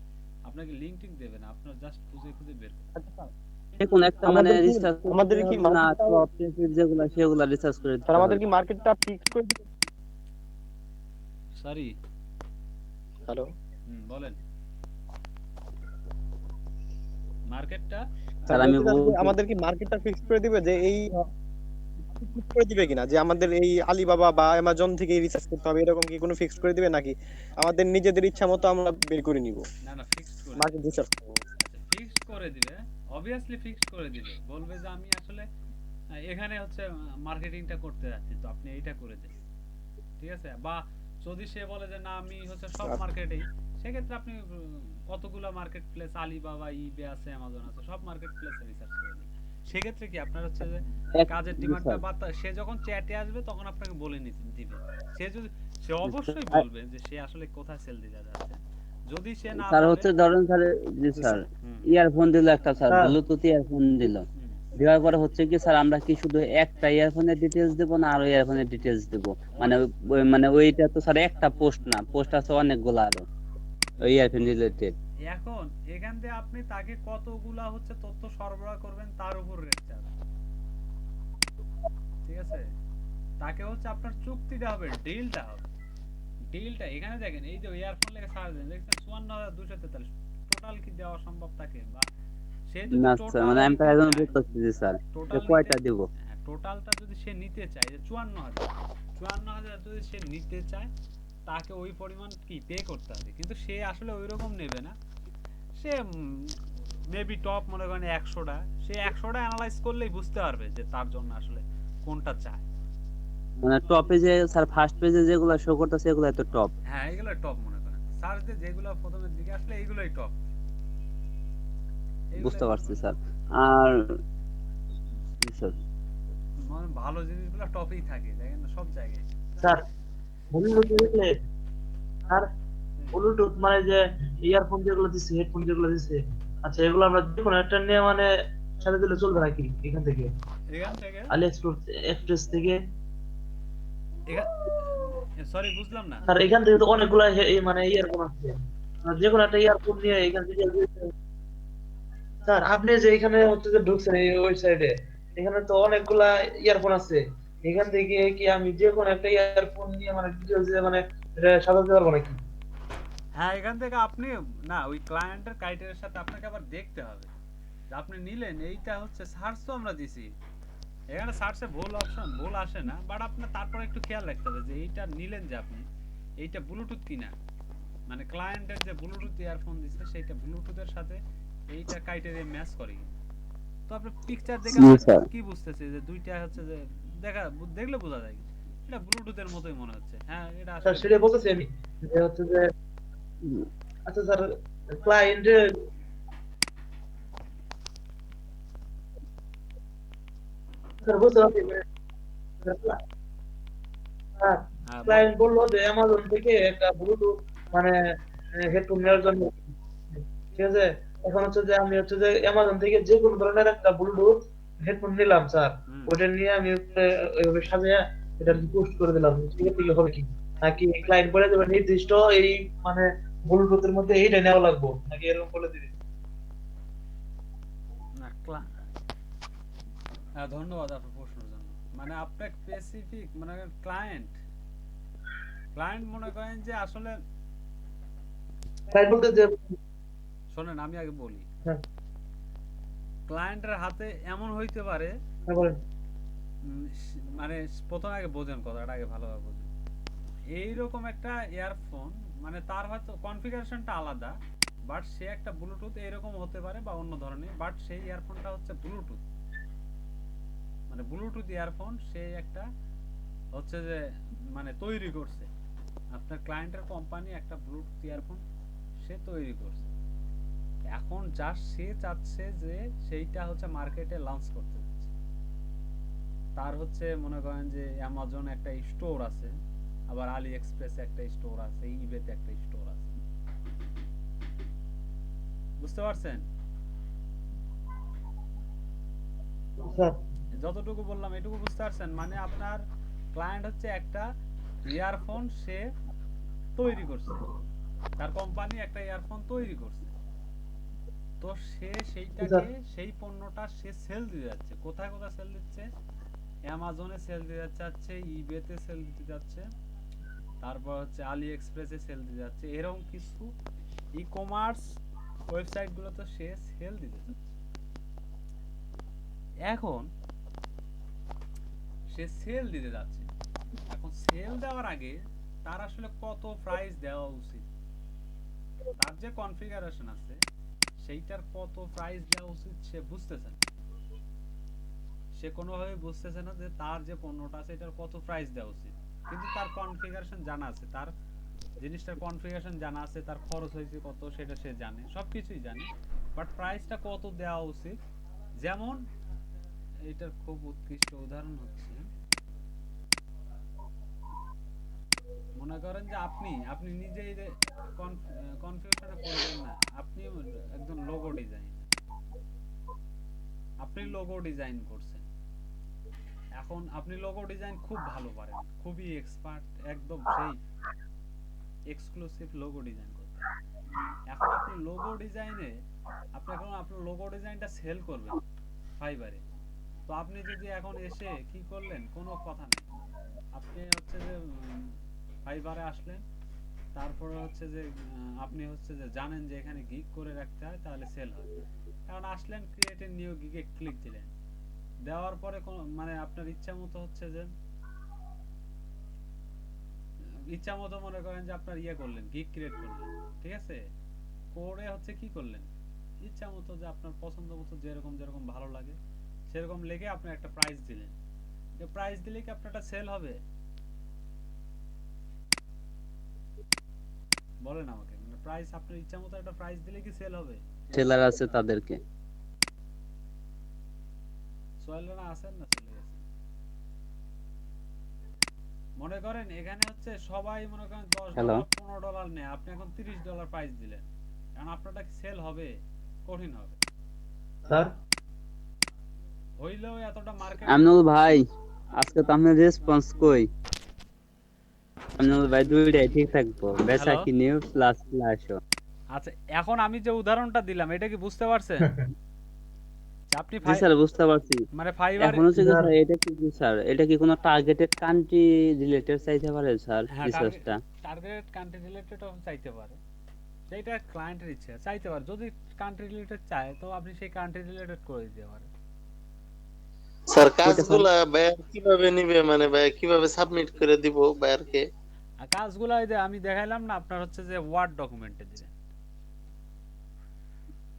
আপনাকে লিংক টিং দেবে না, আপনার জাস্ট খুঁজে বের করতে হবে। দেখুন একটা মানে রিসার্চ আমাদের কি না যেগুলা সেগুলা রিসার্চ করে স্যার আমাদের কি মার্কেটটা ফিক্স করে দিতে? সরি হ্যালো বলেন মার্কেটটা স্যার আমি আমাদের কি মার্কেটটা ফিক্স করে দিবে যে এই ফিক্স করে দিবে কিনা যে আমাদের এই আলিবাবা বা অ্যামাজন থেকে রিসার্চ করতে হবে, এরকম কি কোনো ফিক্স করে দিবে নাকি আমাদের নিজেদের ইচ্ছা মতো আমরা বের করে নিব না না ফিক্সড করে মার্কেট রিসার্চ? আচ্ছা ফিক্সড করে দিবে, অবভিয়াসলি ফিক্সড করে দিবে, বলবে যে আমি আসলে এখানে হচ্ছে মার্কেটিংটা করতে যাচ্ছি, তো আপনি এইটা করে দেন, ঠিক আছে? বা যদি সে বলে যে না আমি হচ্ছে সব মার্কেটেই, সেক্ষেত্রে আপনি কতগুলো মার্কেট প্লেস, আলিবাবা, ইবে আছে, অ্যামাজন আছে, সব মার্কেট প্লেসে রিসার্চ করে দিন। সেক্ষেত্রে কি আপনার হচ্ছে যে কাজের ডিমান্ডটা বা সে যখন চ্যাটে আসবে তখন আপনাকে বলে নিতে দিবে। সে অবশ্যই বলবে যে সে আসলে কোথায় সেল দিতে যাচ্ছে। যদি সে না স্যার বলে, হচ্ছে ধরেন স্যার, জি স্যার, হুম, ইয়ারফোন দিল একটা স্যার, স্যার। ব্লুটুথ ইয়ারফোন দিল, হুম, দেওয়ার পরে হচ্ছে কি স্যার আমরা কি শুধু একটা ইয়ারফোনের ডিটেলস দেবো না আরো ইয়ারফোনের ডিটেলস দেবো? মানে মানে ওইটা তো স্যার একটা পোস্ট না, পোস্ট আছে অনেকগুলো আরো ওই ইয়ারফোন রিলেটেড। এখন এখান থেকে আপনি তাকে কতগুলা হচ্ছে তথ্য সরবরাহ করবেন তার উপর রেট যাবে, ঠিক আছে? তাকে হচ্ছে আপনার চুক্তিটা হবে, ডিলটা হবে, ডিলটা এখানে দেখেন, এই যে ইয়ারফোন লেগে সার্চ দেন, দেখছেন 54,243, টোটাল কি দেওয়া সম্ভব তাকে? বা সে যদি না স্যার, টোটাল মানে আমি তো নিতে এখন চায়, বুঝতেছি যে স্যার যে টোটাল কয়টা নিতে, দিব। হ্যাঁ টোটালটা যদি সে নিতে চায় যে 54,000 যদি সে নিতে চায়, তাকে ওই পরিমাণ কি পে করতে হবে, কিন্তু সে আসলে ওই রকম নেবে না। সে মেবি টপ মনে করেন 100টা, সে 100টা অ্যানালাইজ করলেই বুঝতে পারবে যে তার জন্য আসলে কোনটা চায়। মানে টপে যে স্যার ফার্স্ট পেজে যেগুলো শো করতেছে এগুলো তো টপ। হ্যাঁ এগুলো টপ মনে করেন, সার্চ দিয়ে যেগুলো প্রথমের দিকে আসলে এইগুলোই টপ, বুঝতে এইগুলোই পারছি স্যার। আর জি স্যার, মানে ভালো জিনিসগুলো টপেই থাকে, দেখেন না সব জায়গায়। স্যার ব্লুটুথ দেখলে, স্যার ব্লুটুথ মানে যে ইয়ারফোন যেগুলো দিচ্ছে, হেডফোন যেগুলো দিচ্ছে, আচ্ছা এগুলো আমরা যে কোনো একটা নিয়ে মানে সাথে দিলে চলবে নাকি এখান থেকে, এখান থেকে আলি এক্সপ্রেস থেকে? সরি বুঝলাম না। আর এখান থেকে তো অনেকগুলা মানে ইয়ারফোন আছে, যে কোনো একটা ইয়ারফোন নিয়ে এখান থেকে। স্যার আপনি যে এখানে হচ্ছে যে ঢুকছেন এই ওয়েবসাইটে, এখানে তো অনেকগুলা ইয়ারফোন আছে, এখান থেকে কি আমি যে কোনো একটা ইয়ারফোন নিয়ে মানে ডিটেইলস মানে এটা সাজাতে পারবো নাকি? হ্যাঁ এখান থেকে আপনি, না ওই ক্লায়েন্টের ক্রাইটেরিয়ার সাথে আপনাকে আবার দেখতে হবে যে আপনি নিলেন, এইটা হচ্ছে সার্চ তো আমরা দিছি, এখানে সার্চে ভুল অপশন ভুল আসে না, বাট আপনার তারপর একটু খেয়াল রাখতে হবে যে এইটা নিলেন যে আপনি, এইটা ব্লুটুথ কিনা, মানে ক্লায়েন্টের যে ব্লুটুথ ইয়ারফোন দিচ্ছে সেইটা ব্লুটুথের সাথে এইটা ক্রাইটেরিয়া ম্যাচ করে কিনা। তো আপনি পিকচার দেখে জি আমরা স্যার। কি বুঝতেছি যে দুইটা হচ্ছে যে দেখলে বোঝা যায় এটা ব্লুটুথের মতোই মনে হচ্ছে, হ্যাঁ এটা স্যার আসলে সেটা বলতেছি আমি, যে হচ্ছে যে আচ্ছা স্যার ক্লায়েন্ট, স্যার বুঝতে পারছি, হ্যাঁ হ্যাঁ ক্লায়েন্ট বললো যে অ্যামাজন থেকে একটা ব্লুটুথ মানে হেডফোন নেওয়ার জন্য, ঠিক আছে? এখন হচ্ছে যে আমি হচ্ছে যে অ্যামাজন থেকে যে কোনো ধরনের একটা ব্লুটুথ হেডফোন নিলাম স্যার, হুম। ওটা নিয়ে আমি ওইভাবে সাজিয়ে এটা পোস্ট করে দিলাম, ঠিক আছে? হবে কি নাকি ক্লায়েন্ট বলে দেবে নির্দিষ্ট এই মানে ব্লুটুথের মধ্যে এইটা নেওয়া লাগবে, নাকি এরকম বলে দিবে? না হ্যাঁ ধন্যবাদ আপনার প্রশ্নের জন্য। মানে আপনার স্পেসিফিক মানে ক্লায়েন্ট মনে করেন যে আসলে, ক্লায়েন্ট বলতে যে শোনেন আমি আগে বলি, হ্যাঁ ক্লায়েন্টের হাতে এমন হইতে পারে, হ্যাঁ বলেন। মানে প্রথমে আগে বোঝেন, কথাটা আগে ভালোভাবে বোঝেন। এইরকম একটা ইয়ারফোন মানে তার হয়তো কনফিগারেশনটা আলাদা, বাট সে একটা ব্লুটুথ এরকম হতে পারে বা অন্য ধরনের, বাট সেই ইয়ারফোনটা হচ্ছে ব্লুটুথ, মানে ব্লুটুথ ইয়ারফোন সে একটা হচ্ছে যে মানে তৈরি করছে, আপনার ক্লায়েন্টের কোম্পানি একটা ব্লুটুথ ইয়ারফোন সে তৈরি করছে। এখন যা সে চাচ্ছে যে সেইটা হচ্ছে মার্কেটে লঞ্চ করতে যাচ্ছে, তার হচ্ছে মনে করেন যে অ্যামাজন একটা স্টোর আছে, আবার আলি এক্সপ্রেসে একটা স্টোর আছে, ইবেতে একটা স্টোর আছে, বুঝতে পারছেন? স্যার যতটুকু বললাম এটুকু বুঝতে পারছেন? মানে আপনার ক্লায়েন্ট হচ্ছে একটা ইয়ারফোন সে তৈরি করছে, তার কোম্পানি একটা ইয়ারফোন তৈরি করছে, তো সে সেইটাকে সেই পণ্যটা সে সেল দিতে যাচ্ছে। কোথায় কোথায় সেল দিচ্ছে? অ্যামাজনে সেল দিতে যাচ্ছে, ইবেতে সেল দিতে যাচ্ছে, তারপর হচ্ছে আলি এক্সপ্রেসে সেল দিতে যাচ্ছে, এরকম কিছু ই কমার্স ওয়েবসাইট গুলোতে সে সেল দিতে যাচ্ছে। এখন সে সেল দিতে যাচ্ছে, এখন সেল দেওয়ার আগে তার আসলে কত প্রাইস দেওয়া উচিত, তার যে কনফিগারেশন আছে সেইটার কত প্রাইস দেওয়া উচিত সে বুঝতেছে না। সে কোনোভাবে বুঝতেছে না যে তার যে পণ্যটা আছে এটার কত প্রাইস দেওয়া উচিত, কিন্তু তার কনফিগারেশন জানা আছে, তার জিনিসটার কনফিগারেশন জানা আছে, তার খরচ হয়েছে কত সেটা সে জানে, সবকিছুই জানে, বাট প্রাইসটা কত দেওয়া উচিত। যেমন এটার খুব উৎকৃষ্ট উদাহরণ হচ্ছে, মনে করেন যে আপনি নিজেই কনফিউশনে পড়বেন না, আপনি একজন লোগো ডিজাইন, আপনি লোগো ডিজাইন করছেন, এখন আপনি লোগো ডিজাইন খুব ভালো পারেন, খুবই এক্সপার্ট, একদম সেই এক্সক্লুসিভ লোগো ডিজাইন করতে। এখন আপনি লোগো ডিজাইনে আপনার লোগো ডিজাইনটা সেল করবেন ফাইবারে, তো আপনি যদি এখন এসে কি করলেন, কোনো কথা নেই, আপনি হচ্ছে যে ফাইবারে আসলেন, তারপরে হচ্ছে যে আপনি হচ্ছে যে জানেন যে এখানে গিগ করে রাখতে হয় তাহলে সেল হয়, এখন আসলেন ক্রিয়েট এ নিউ গিগে ক্লিক দিলেন, দেওয়ার পরে মানে আপনার ইচ্ছা মতো হচ্ছে যে ইচ্ছা মতো মনে করেন যে আপনার করলেন, গিগ ক্রিয়েট করলেন, ঠিক আছে, করে হচ্ছে কি করলেন, ইচ্ছা মতো যে আপনার পছন্দ মতো যেরকম যেরকম ভালো লাগে সেরকম লেগে আপনি একটা প্রাইস দিলেন, প্রাইস দিলে কি আপনারটা সেল হবে? বলেন আমাকে, মানে প্রাইস আপনার ইচ্ছা মতো একটা প্রাইস দিলে কি সেল হবে? সেলার আছে তাদেরকে সোয়েলরা আছেন না চলে গেছেন। মনে করেন এখানে হচ্ছে সবাই মনে করেন $10 $15 নেয়, আপনি এখন $30 প্রাইস দিলেন, কারণ আপনারটা কি সেল হবে? কঠিন হবে স্যার। হইলেও এতটা মার্কেট। আমিনুল ভাই আজকে তো আপনার রেসপন্স কই? আমিনুল ভাই দুইটাই ঠিক থাকবো, বেচা কিনে প্লাস প্লাসও। আচ্ছা এখন আমি যে উদাহরণটা দিলাম এটা কি বুঝতে পারছেন? আপনি জি স্যার বুঝতে পারছি, মানে ফাইবার এখন হচ্ছে স্যার এটা কি স্যার, এটা কি কোনো টার্গেটেড কান্ট্রি রিলেটেড চাইতে পারে স্যার রিসার্চটা? টার্গেটেড কান্ট্রি রিলেটেডও চাইতে পারে, সেটা ক্লায়েন্টের ইচ্ছা, চাইতে পারে, যদি কান্ট্রি রিলেটেড চায় তো আপনি সেই কান্ট্রি রিলেটেড করে দিতে পারেন। স্যার কাজগুলা বায়ার কিভাবে নিবে, মানে বায়ার কিভাবে সাবমিট করে দিব বায়ারকে? আর কাজগুলো এই যে আমি দেখাইলাম না, আপনার হচ্ছে যে ওয়ার্ড ডকুমেন্টে দিবেন,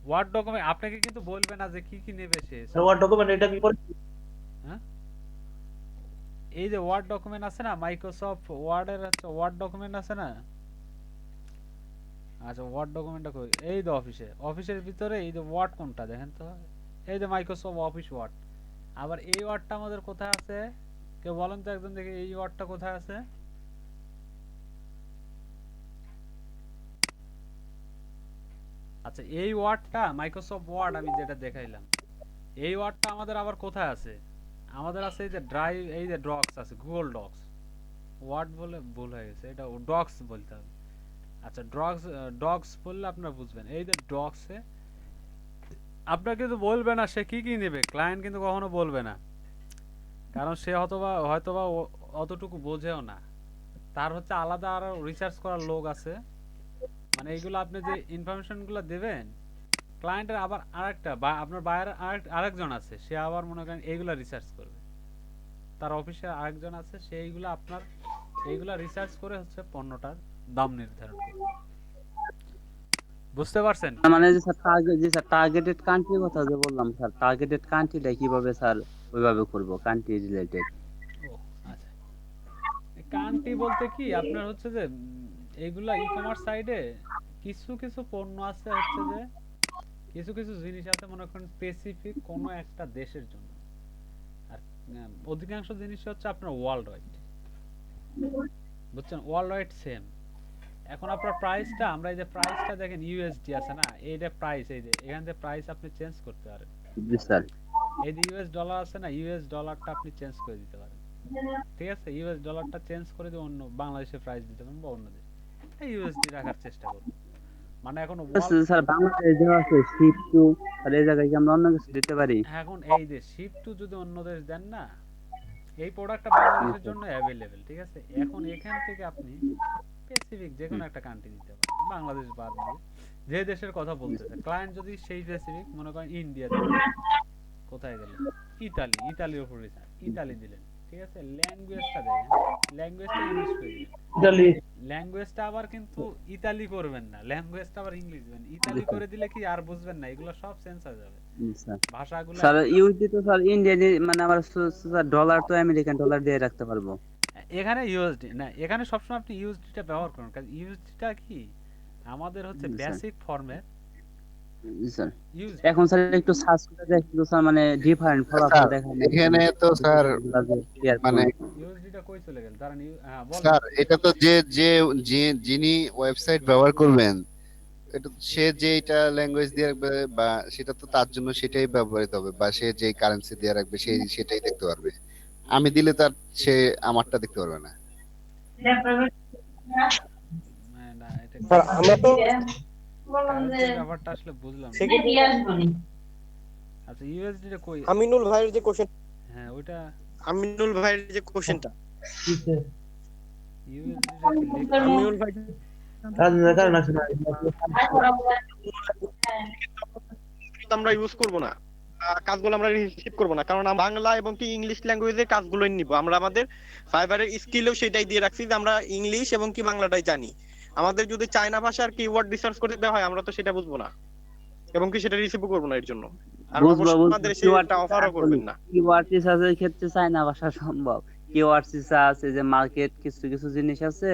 ওয়ার্ড ডকুমেন্ট আপনাকে কিন্তু বলবে না যে কি কি নেবে সে, ওয়ার্ড ডকুমেন্ট এটা কি করে? হ্যাঁ এই যে ওয়ার্ড ডকুমেন্ট আছে না, মাইক্রোসফট ওয়ার্ডের হচ্ছে ওয়ার্ড ডকুমেন্ট আছে না, আচ্ছা ওয়ার্ড ডকুমেন্টটা কই, এই যে অফিসের ভিতরে এই যে ওয়ার্ড কোনটা দেখেন তো, এই যে মাইক্রোসফট অফিস ওয়ার্ড, আবার এই ওয়ার্ডটা আমাদের কোথায় আছে কেউ বলেন তো একদম দেখি, এই ওয়ার্ডটা কোথায় আছে? আচ্ছা এই ওয়ার্ডটা মাইক্রোসফট ওয়ার্ড আমি যেটা দেখাইলাম, এই ওয়ার্ডটা আমাদের আবার কোথায় আছে? আমাদের আছে এই যে ড্রাইভ, এই যে ডক্স আছে, গুগল ডক্স, ওয়ার্ড বলে ভুল হয়ে গেছে, এটা ডক্স বলতে হবে। আচ্ছা ডক্স বললে আপনারা বুঝবেন, এই যে ডক্সে আপনার কিন্তু বলবে না সে কি কি নেবে, ক্লায়েন্ট কিন্তু কখনো বলবে না, কারণ সে হয়তোবা অতটুকু বোঝেও না, তার হচ্ছে আলাদা আরো রিসার্চ করার লোক আছে, মানে এইগুলো আপনি যে ইনফরমেশন গুলো দেবেন ক্লায়েন্টের আবার আরেকটা বা আপনার বায়ার আরেকজন আছে, সে আবার মনে করেন এইগুলা রিসার্চ করবে, তার অফিসে আরেকজন আছে সে এইগুলা রিসার্চ করে হচ্ছে পণ্যটার দাম নির্ধারণ করবে। বুঝতে পারছেন? মানে যে স্যার টার্গেটেড কান্ট্রির কথা যে বললাম স্যার, টার্গেটেড কান্ট্রিটা কিভাবে স্যার ওইভাবে করব কান্ট্রি রিলেটেড? ও আচ্ছা, কান্ট্রি বলতে কি আপনার হচ্ছে যে এইগুলা ই-কমার্স সাইডে কিছু কিছু পণ্য আছে, হচ্ছে যে কিছু কিছু জিনিস আছে মনে করেন স্পেসিফিক কোনো একটা দেশের জন্য, আর অধিকাংশ জিনিস হচ্ছে আপনার ওয়ার্ল্ড ওয়াইড, বুঝছেন, ওয়ার্ল্ড ওয়াইড সেম। এখন আপনার প্রাইসটা, আমরা এই যে প্রাইসটা দেখেন ইউএসডি আছে না, এইটা প্রাইস, এই যে এখান থেকে প্রাইস আপনি চেঞ্জ করতে পারেন, জি স্যার। এই যে ইউএস ডলার আছে না, ইউএস ডলারটা আপনি চেঞ্জ করে দিতে পারেন, ঠিক আছে, ইউএস ডলারটা চেঞ্জ করে দিয়ে অন্য বাংলাদেশের প্রাইস দিতে পারেন বা অন্য দেশ, এই ইউএসডি রাখার চেষ্টা করুন, মানে এখন স্যার বাংলাদেশ দেওয়া আছে শিপ টু, আর এই জায়গায় কি আমরা অন্য কিছু দিতে পারি? এখন এই যে শিপ টু যদি অন্য দেশ দেন না, এই প্রোডাক্টটা বাংলাদেশের জন্য অ্যাভেলেবেল, ঠিক আছে, এখন এখান থেকে আপনি স্পেসিফিক যে কোনো একটা কান্ট্রি দিতে পারেন, বাংলাদেশ বাদ দিয়ে যে দেশের কথা বলতেছে ক্লায়েন্ট, যদি সেই স্পেসিফিক মনে করেন ইন্ডিয়া দিলেন, কোথায় গেল ইতালির উপর ইতালি দিলেন, ঠিক আছে, ল্যাঙ্গুয়েজটা দেখেন, ল্যাঙ্গুয়েজটা ইংলিশ করে দিবেন। ইতালি ল্যাঙ্গুয়েজটা আবার কিন্তু ইতালি করবেন না, ল্যাঙ্গুয়েজটা আবার ইংলিশ দিবেন। ইতালি করে দিলে কি আর বুঝবেন না, এগুলো সব চেঞ্জ হয়ে যাবে স্যার ভাষাগুলো। স্যার ইউএসডি তো স্যার ইন্ডিয়ান, মানে আমার স্যার ডলার তো আমেরিকান ডলার দিয়ে রাখতে পারবো। এখানে ইউএসডি না, এখানে সবসময় আপনি ইউএসডিটা ব্যবহার করুন, কারণ ইউএসডিটা কি আমাদের হচ্ছে জি, স্যার। বেসিক ফরম্যাট জি, স্যার ইউএসডি। এখন স্যার একটু সার্চ করে দেখি তো স্যার, মানে ডিফারেন্ট ফলাফল স্যার দেখায় না এখানে তো স্যার মানে ইউএসডিটা কই চলে গেল, দাঁড়ান হ্যাঁ বলেন। স্যার এটা তো যে যে যে যিনি ওয়েবসাইট ব্যবহার করবেন, এটা সে যে এটা ল্যাঙ্গুয়েজ দিয়ে রাখবে বা সেটা তো তার জন্য সেটাই ব্যবহৃত হবে, বা সে যে কারেন্সি দিয়ে রাখবে সে সেটাই দেখতে পারবে। আমি দিলে তার সে আমারটা দেখতে পারবে না। না এটা স্যার আমরা তো কারেন্সির ব্যাপারটা আসলে বুঝলাম না। সেক্ষেত্রে আচ্ছা ইউএসডিটা কই? আমিনুল ভাইয়ের যে কোশ্চেন, হ্যাঁ ওইটা আমিনুল ভাইয়ের যে কোশ্চেনটা, ইউএসডিটা কি লেখা? আমিনুল ভাই কারণ আছে না আমরা ইউজ করব না, কাজগুলো আমরা রিসিভ করব না, কারণ আমরা বাংলা এবং কি ইংলিশ ল্যাঙ্গুয়েজের কাজগুলো নিব। আমরা আমাদের ফাইবারের স্কিলেও সেটাই দিয়ে রাখছি যে আমরা ইংলিশ এবং কি বাংলাটাই জানি। আমাদের যদি চায়না ভাষার কিওয়ার্ড রিসার্চ করতে দেওয়া হয় আমরা তো সেটা বুঝবো না এবং কি সেটা রিসিভও করবো না এর জন্য। আর অবশ্যই আমাদের সেটা অফারও করবেন না। কিওয়ার্ড রিসার্চের ক্ষেত্রে চায়না ভাষা সম্ভব। কিওয়ার্ড রিসার্চ, এই যে মার্কেট কিছু কিছু জিনিস আছে,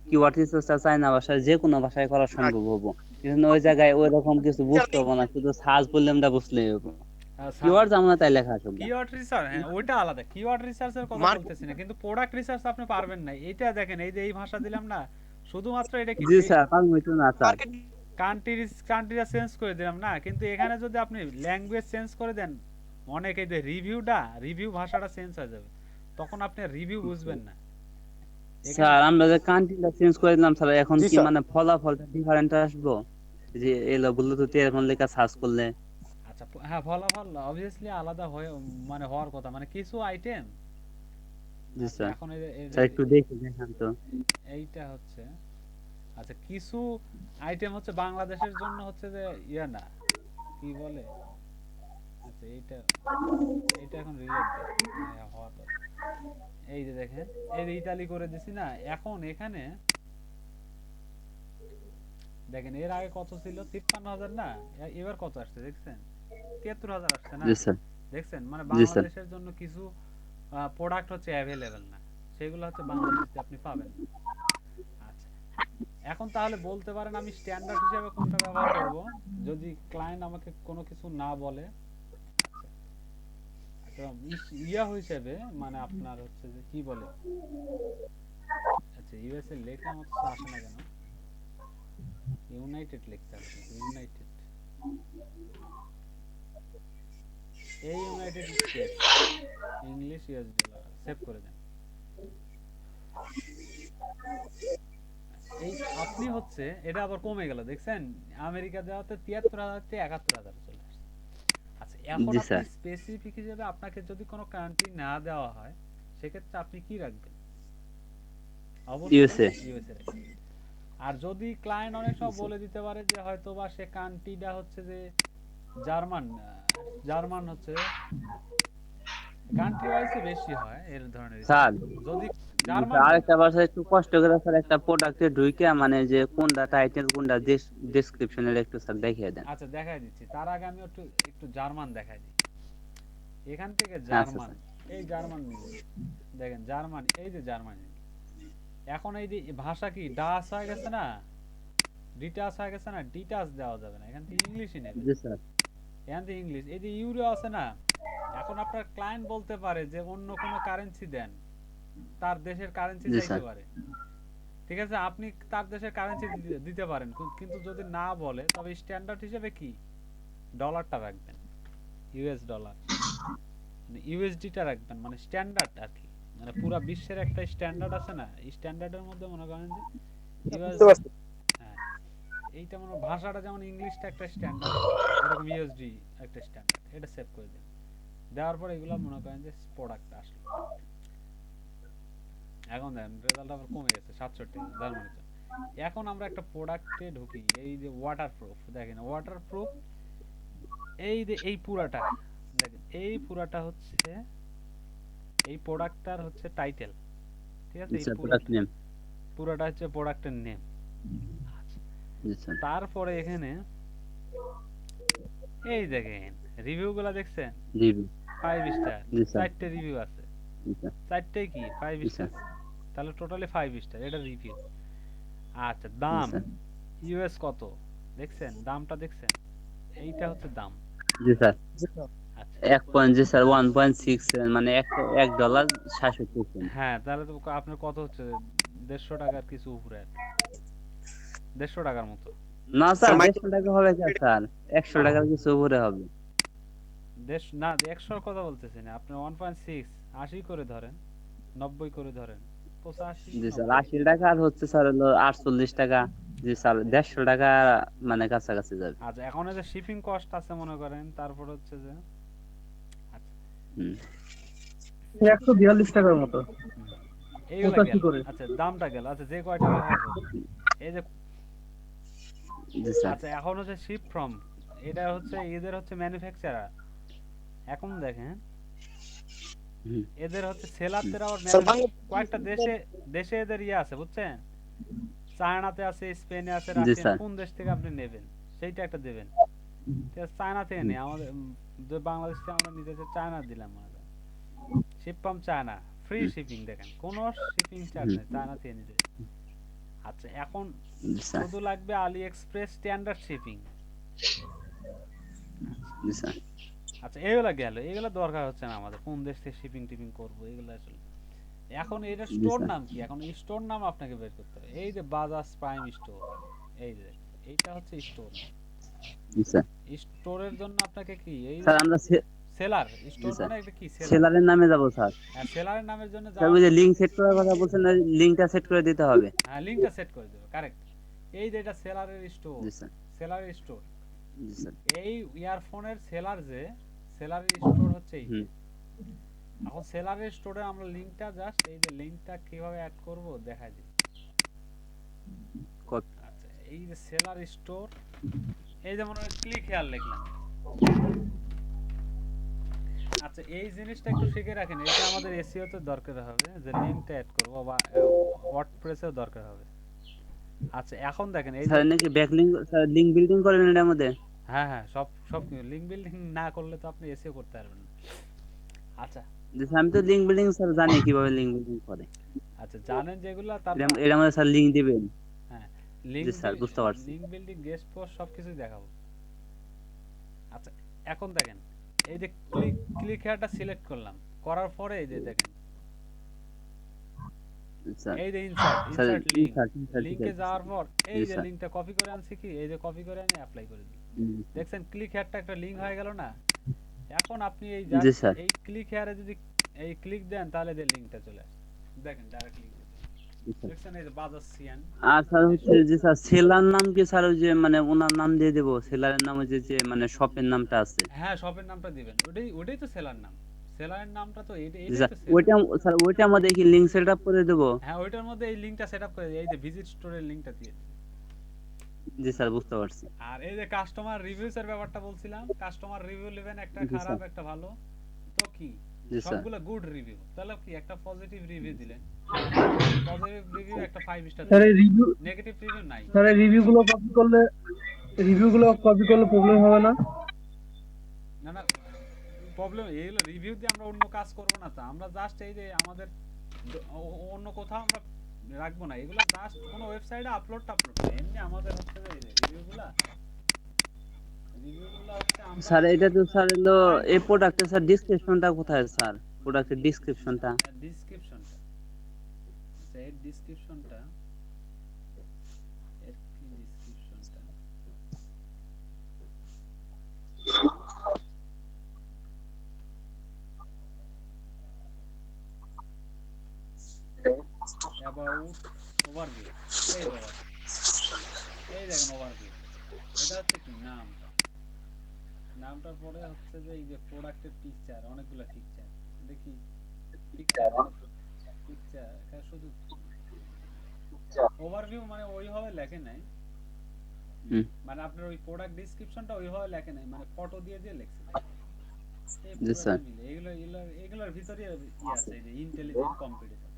কিওয়ার্ড রিসার্চটা চায়না ভাষায় যে কোনো ভাষায় করা সম্ভব হবো, কিন্তু ওই জায়গায় ওই রকম কিছু বুঝতে হবো না, শুধু সার্চ বললে আমরা বুঝলেই হবো। কিওয়ার্ড আমরা তাই লেখা আছে। কিওয়ার্ড রিসার্চ, হ্যাঁ ওইটা আলাদা। কিওয়ার্ড রিসার্চের কথা বলতেছি না, কিন্তু প্রোডাক্ট রিসার্চ আপনি পারবেন না। এইটা দেখেন, এই যে এই ভাষা দিলাম না, শুধুমাত্র এটা কি জি স্যার, পারবো তো না স্যার। কান্ট্রিটা চেঞ্জ করে দিলাম না, কিন্তু এখানে যদি আপনি ল্যাঙ্গুয়েজ চেঞ্জ করে দেন, অনেক এই যে রিভিউ ভাষাটা চেঞ্জ হয়ে যাবে, তখন আপনি রিভিউ বুঝবেন না। স্যার আমরা যে কান্ট্রিটা চেঞ্জ করে দিলাম স্যার, এখন জি কি স্যার। মানে ফলাফলটা ডিফারেন্ট আসবো যে এলো ব্লুটুথে এরকম লেখা সার্চ করলে? আচ্ছা হ্যাঁ, ফলাফল অবভিয়াসলি আলাদা হয়ে মানে হওয়ার কথা, মানে কিছু আইটেম। জি স্যার। এখন স্যার একটু দেখে দেখান তো। এইটা হচ্ছে, আচ্ছা কিছু আইটেম হচ্ছে বাংলাদেশের জন্য হচ্ছে যে ইয়া না, কি বলে, আচ্ছা এইটা এখন রিলেট হওয়ার কথা। এই যে দেখেন, এই যে ইতালি করে দিছি না, এখন এখানে দেখেন এর আগে কত ছিল, 53,000 না, এবার কত আসছে দেখছেন, 73,000 আসছে না। জি স্যার। দেখছেন, মানে জি স্যার। বাংলাদেশের জন্য কিছু প্রোডাক্ট হচ্ছে অ্যাভেলেবেল না, সেগুলো হচ্ছে বাংলাদেশে আপনি পাবেন না। আচ্ছা এখন তাহলে বলতে পারেন আমি স্ট্যান্ডার্ড হিসেবে কোনটা ব্যবহার করব, যদি ক্লায়েন্ট আমাকে কোনো কিছু না বলে। আচ্ছা ইয়া হিসেবে মানে আপনার হচ্ছে যে কি বলে, আচ্ছা ইউএসএ লেখা আমার তো আসে না কেন, ইউনাইটেড লিখতে হবে, ইউনাইটেড, এই United states English US dollar save করে দেন। এই আপনি হচ্ছে এটা আবার কমে গেল দেখছেন, আমেরিকা দেওয়াতে 73,000 থেকে 71,000 চলে আসছে। আচ্ছা এখন জি আপনি স্যার। স্পেসিফিক হিসেবে আপনাকে যদি কোনো কান্ট্রি না দেওয়া হয়, সেক্ষেত্রে আপনি কি রাখবেন? USA। অবশ্যই ইউএসএ রাখবেন। আর যদি ক্লায়েন্ট অনেক সময় বলে দিতে পারে যে হয়তো বা সে কান্ট্রিটা হচ্ছে যে জার্মান হচ্ছে কান্ট্রি ওয়াইজ বেশি হয় এর ধরনের। স্যার যদি জার্মান আরেকটা ভাষা একটু কষ্ট করে স্যার, একটা প্রোডাক্টে ঢুইকে মানে যে কোনটা টাইটেল কোনটা ডেসক্রিপশনের একটু স্যার দেখিয়ে দেন। আচ্ছা দেখাই দিচ্ছি, তার আগে আমি একটু জার্মান দেখাই দিই। এখান থেকে আচ্ছা জার্মান, স্যার। এই জার্মান নিয়ে দেখেন, জার্মান, এই যে জার্মানি, এখন এই যে ভাষা কি ডাস হয়ে গেছে না, ডিটাচ হয়ে গেছে না, ডিটাচ দেওয়া যাবে না, এখান থেকে ইংলিশই নেবে। জি স্যার। এখান থেকে ইংলিশ, এই যে ইউরো আছে না, এখন আপনার ক্লায়েন্ট বলতে পারে যে অন্য কোনো কারেন্সি দেন, তার দেশের কারেন্সি জি চাইতে স্যার। পারে, ঠিক আছে, আপনি তার দেশের কারেন্সি দিতে পারেন, কিন্তু যদি না বলে তবে স্ট্যান্ডার্ড হিসেবে কি ডলারটা রাখবেন, ইউএস ডলার, ইউএসডিটা রাখবেন, মানে স্ট্যান্ডার্ড আর কি, মানে পুরো বিশ্বের একটা স্ট্যান্ডার্ড আছে না, এই স্ট্যান্ডার্ডের মধ্যে মনে করেন যে ইউএস, বুঝতে পারছি। হ্যাঁ এইটা মনে ভাষাটা যেমন ইংলিশটা একটা স্ট্যান্ডার্ড, এরকম ইউএসডি একটা স্ট্যান্ডার্ড, এটা সেভ করে দেন। দেওয়ার পর এগুলো মনে করেন যে প্রোডাক্টটা আসলো, এখন দেখেন রেজাল্ট আবার কমে গেছে 67 জার্মানিতে। এখন আমরা একটা প্রোডাক্টে ঢুকি, এই যে ওয়াটারপ্রুফ, দেখেন ওয়াটারপ্রুফ, এই যে এই পুরাটা দেখেন, এই পুরাটা হচ্ছে এই প্রোডাক্টটার হচ্ছে টাইটেল, ঠিক আছে, এই স্যার প্রোডাক্ট নেম। পুরোটা হচ্ছে প্রোডাক্টের নেম। জি স্যার। তারপরে এখানে এই দেখেন রিভিউ গুলা দেখছেন, রিভিউ। 5 স্টার, জি স্যার। 4টে রিভিউ আছে, জি স্যার। 4টেই কি 5 জি স্টার, স্যার। তাহলে টোটালি 5 স্টার, এটা রিভিউ। আচ্ছা জি দাম স্যার। ইউএস কত দেখছেন, দামটা দেখছেন, এইটা হচ্ছে দাম। জি স্যার। আচ্ছা 1 জি স্যার 1.6 মানে $1.66 হ্যাঁ, তাহলে তো আপনার কত হচ্ছে, 150 টাকার কিছু উপরে, 150 টাকার মতো। না স্যার স্যার 150 টাকা হবে কেন স্যার? 100 টাকার কিছু উপরে হবে। না 100 কথা বলতেছি না, আপনি 1.6 80 করে ধরেন, 90 করে ধরেন, 85 জি স্যার 90। 80 টাকা আর হচ্ছে স্যার হলো 48 টাকা। জি স্যার 150 টাকা মানে কাছাকাছি যাবে। আচ্ছা এখন এই যে শিপিং কস্ট আছে মনে করেন, তারপর হচ্ছে যে আচ্ছা হুম। 142 টাকার মতো। এইগুলা 85 গেল। করে। আচ্ছা দামটা গেল, আচ্ছা যে কয়টা ব্যবহার করবেন এই যে। জি স্যার। আচ্ছা এখন হচ্ছে শিপ ফ্রম, এটা হচ্ছে এদের হচ্ছে ম্যানুফ্যাকচারার। এখন দেখেন হুম। এদের হচ্ছে সেলারদের আবার স্যার বাংলা কয়েকটা দেশে দেশে এদের ইয়ে আছে বুঝছেন, চায়নাতে আছে, স্পেনে আছে, জি রাশিয়ান, স্যার। কোন দেশ থেকে আপনি নেবেন সেইটা একটা দেবেন। ঠিক আছে, চায়না থেকে নেই, আমাদের যে বাংলাদেশ থেকে আমরা নিজেদের চায়না দিলাম মনে করেন, ship from China, free shipping, দেখেন কোনো শিপিং চার্জ নেই, চায়না থেকে নিতে। আচ্ছা এখন জি স্যার। শুধু লাগবে আলি এক্সপ্রেস স্ট্যান্ডার্ড শিপিং। জি স্যার। আচ্ছা এগুলা গেল, এগুলা দরকার হচ্ছে না আমাদের, কোন দেশ থেকে শিপিং টিপিং করবো এগুলো আসলে। এখন এটার জি স্টোর স্যার। নাম কি, এখন স্টোর নাম আপনাকে বের করতে হবে। এই যে বাজাজ প্রাইম স্টোর, এই যে এইটা হচ্ছে স্টোর। জি স্যার। স্টোরের জন্য আপনাকে কি এই যে স্যার আমরা সেলার, জি স্টোর স্যার মানে একটা কি সেলার। সেলারের নামে যাব স্যার। হ্যাঁ সেলারের নামের জন্য স্যার যাওয়ার ওই যে জন্য, লিংক সেট করার কথা বলছেন না, লিংকটা সেট করে দিতে হবে। হ্যাঁ লিংকটা সেট করে দেবে, কারেক্ট। এই যে এটা সেলারের স্টোর, জি স্যার। সেলারের স্টোর। জি স্যার। এই ইয়ারফোনের সেলার যে সেলারের স্টোর হচ্ছে এই। হুম। এখন সেলারের স্টোরে আমরা লিংকটা জাস্ট এই যে লিংকটা কিভাবে অ্যাড করব দেখাই দিই। আচ্ছা এই যে সেলার স্টোর, এই যেমন ক্লিক হেয়ার লিখলাম। আচ্ছা এই জিনিসটা একটু শিখে রাখেন, এটা আমাদের এসইও তে দরকার হবে, যে লিংকটা অ্যাড করব বা ওয়ার্ডপ্রেসেও দরকার হবে। আচ্ছা এখন দেখেন এই যে, স্যার নাকি ব্যাকলিংক স্যার লিংক বিল্ডিং করেন এটার মধ্যে? হ্যাঁ হ্যাঁ সব সব লিংক বিল্ডিং না করলে তো আপনি এসইও করতে পারবেন না। আচ্ছা জি স্যার আমি তো লিংক বিল্ডিং স্যার জানি কিভাবে লিংক বিল্ডিং করে। আচ্ছা জানেন যেগুলা, এটা তারপর এটার মধ্যে স্যার লিংক দিবেন? হ্যাঁ জি স্যার বুঝতে পারছি। লিংক বিল্ডিং, গেস্ট পোস্ট সবকিছুই দেখাবো। আচ্ছা এখন দেখেন এই যে ক্লিক হেয়ারটা সিলেক্ট করলাম, করার পরে এই যে দেখেন স্যার এই যে insert sir insert link, insert লিংকে যাওয়ার পর এই জি যে স্যার। লিংকটা কপি করে আনছি, কি এই যে কপি করে এনে অ্যাপ্লাই করে দিই। দেখছেন ক্লিক হেয়ারটা একটা লিংক হয়ে গেল না। এখন আপনি এই জি জাস্ট স্যার। এই ক্লিক হেয়ারে যদি এই ক্লিক দেন তাহলে যে লিংকটা চলে আসে, দেখেন ডাইরেক্ট লিংক দেখছেন, এই যে বাজাজ সিয়ান। আর স্যার হচ্ছে যে স্যার সেলার নাম কি স্যার ওই যে মানে ওনার নাম দিয়ে দেবো, সেলারের নাম ওই যে যে মানে শপের নামটা আছে? হ্যাঁ শপের নামটা দিবেন, ওটাই ওটাই তো সেলার নাম, সেলারের নামটা তো জি এটাই স্যার তো সেলার। ওইটা স্যার ওইটার মধ্যে কি লিংক সেট আপ করে দেবো? হ্যাঁ ওইটার মধ্যে এই লিংকটা সেটআপ করে দিই, এই যে ভিজিট স্টোরের লিংকটা দিয়ে দিই। জি স্যার বুঝতে পারছি। আর এই যে কাস্টমার রিভিউস এর ব্যাপারটা বলছিলাম, কাস্টমার রিভিউ নেবেন, একটা জি খারাপ স্যার। একটা ভালো, তো কি জি স্যার। সবগুলো গুড রিভিউ, তাহলে কি একটা পজিটিভ রিভিউ দিলেন, পজিটিভ রিভিউ একটা 5 স্টার স্যার দিলেন, এই রিভিউ নেগেটিভ রিভিউ নাই। স্যার এই রিভিউগুলো কপি করলে প্রবলেম হবে না? না না প্রবলেম, এইগুলো রিভিউ দিয়ে আমরা অন্য কাজ করব না, তো আমরা জাস্ট এই যে আমাদের অন্য কোথাও আমরা রাখবো না, এগুলো জাস্ট কোনো ওয়েবসাইটে আপলোড না, এমনি আমাদের হচ্ছে যে রিভিউগুলো হচ্ছে আমরা স্যার এটা তো স্যার হলো এই প্রোডাক্টের স্যার ডেসক্রিপশনটা কোথায় স্যার? প্রোডাক্টের ডেসক্রিপশনটা? ডেসক্রিপশনটা, এর ডেসক্রিপশনটা, এর কি ডেসক্রিপশনটা, অ্যাবাউট ওভারভিউ, এই ওভারভিউ, এই দেখেন ওভারভিউ, এটা হচ্ছে কি নামটা, নামটার পরে হচ্ছে যে এই যে প্রোডাক্টের পিকচার, অনেকগুলো পিকচার দেখি, পিকচার পিকচার এখানে শুধু ওভারভিউ মানে ওইভাবে লেখে নাই, হুম। মানে আপনার ওই প্রোডাক্ট ডেসক্রিপশনটা ওইভাবে লেখে নাই, মানে ফটো দিয়ে দিয়ে লেখছে। এই জি পুরোটা স্যার। মিলে এগুলোর ভিতরে ই আছে, এই যে ইন্টেলিজেন্ট কম্পিটিশন।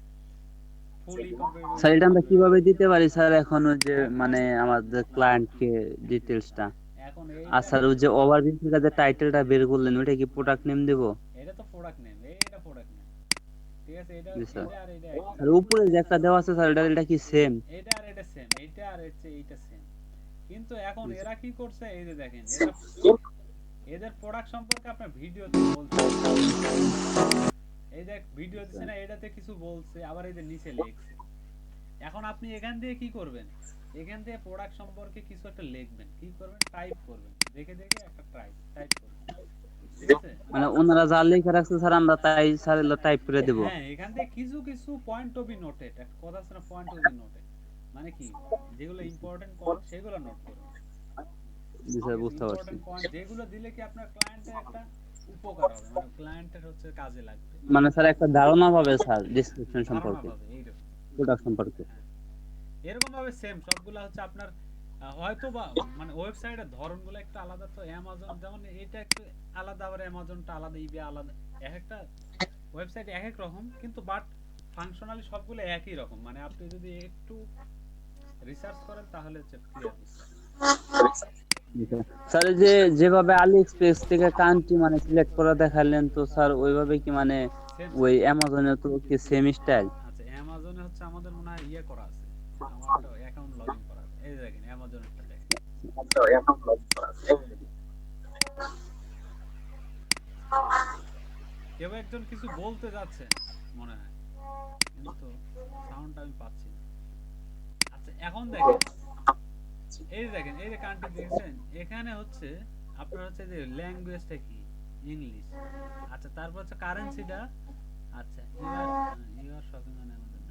ফুলি কম্পিউটার স্যার এটা আমরা কিভাবে দিতে পারি স্যার এখন ওই যে মানে আমাদের ক্লায়েন্টকে ডিটেইলসটা? এখন আর এইটা স্যার ওই যে ওভারভিউ থেকে যে টাইটেলটা বের করলেন ওইটা কি প্রোডাক্ট নেম দেব? এটা তো প্রোডাক্ট নেম, এটা প্রোডাক্ট নেম, ঠিক আছে। এটা জি স্যার। এটা আর এটা একই। আর উপরে যে একটা দেওয়া আছে স্যার এটা কি সেম? এটা আর এটা সেম, এটা আর হচ্ছে এইটা সেম। কিন্তু এখন জি এরা কি করছে, এই যে দেখেন, এদের প্রোডাক্ট সম্পর্কে আপনার ভিডিওতে বলছে, এই যে ভিডিও দিচ্ছে না, এটাতে কিছু বলছে, আবার এই যে নিচে লিখছে। এখন আপনি এখান দিয়ে কি করবেন, এখান থেকে প্রোডাক্ট সম্পর্কে কিছু একটা লিখবেন, কি করবেন, টাইপ করবেন, দেখে দেখে একটা টাইপ করবেন, ঠিক আছে। মানে ওনারা যা লেখা রাখছে স্যার আমরা তাই স্যার টাইপ করে দেব? হ্যাঁ, এখান থেকে কিছু কিছু পয়েন্ট টু বি নোটেড, একটা কথা আছে না, পয়েন্ট টু বি নোটেড, মানে কি, যেগুলো ইম্পর্টেন্ট পয়েন্ট সেগুলো নোট করবেন। জি স্যার, বুঝতে পারছি। ইম্পর্টেন্ট পয়েন্ট যেগুলো দিলে কি আপনার ক্লায়েন্টের একটা উপকার হবে, মানে ক্লায়েন্টের হচ্ছে কাজে লাগবে, মানে স্যার একটা ধারণা পাবে স্যার ডেসক্রিপশন ধারণা সম্পর্কে, পাবে এইরকম। প্রোডাক্ট সম্পর্কে। এরকম ভাবে সেম সবগুলা হচ্ছে আপনার হয়তো বা মানে ওয়েবসাইটের ধরনগুলো একটু আলাদা। তো অ্যামাজন যেমন এটা একটু আলাদা, আবার অ্যামাজনটা আলাদা, ইবে আলাদা, এক একটা ওয়েবসাইট এক এক রকম, কিন্তু বাট ফাংশনালি সবগুলো একই রকম। মানে আপনি যদি একটু রিসার্চ করেন তাহলে হচ্ছে ক্লিয়ার বুঝতে। স্যার এই যে যেভাবে আলি এক্সপ্রেস থেকে কান্ট্রি মানে সিলেক্ট করে দেখালেন, তো স্যার ওইভাবে কি মানে ওই অ্যামাজনে তো কি সেম স্টাইল? আচ্ছা, অ্যামাজনে হচ্ছে আমাদের মনে হয় ইয়ে করা আছে, আমার একটা অ্যাকাউন্ট লগইন করা আছে। এই যে দেখেন অ্যামাজনেরটা দেখেন, আচ্ছা অ্যাকাউন্ট লগ করা আছে। কেউ একজন কিছু বলতে যাচ্ছে মনে হয়, কিন্তু সাউন্ডটা আমি পাচ্ছি না। আচ্ছা এখন দেখেন, এই যে দেখেন, এই যে কান্ট্রি দেখছেন, এখানে হচ্ছে আপনার হচ্ছে যে ল্যাঙ্গুয়েজটা কি, ইংলিশ। আচ্ছা তারপর হচ্ছে কারেন্সিটা, আচ্ছা ইউআর শপিং অন অ্যামাজন।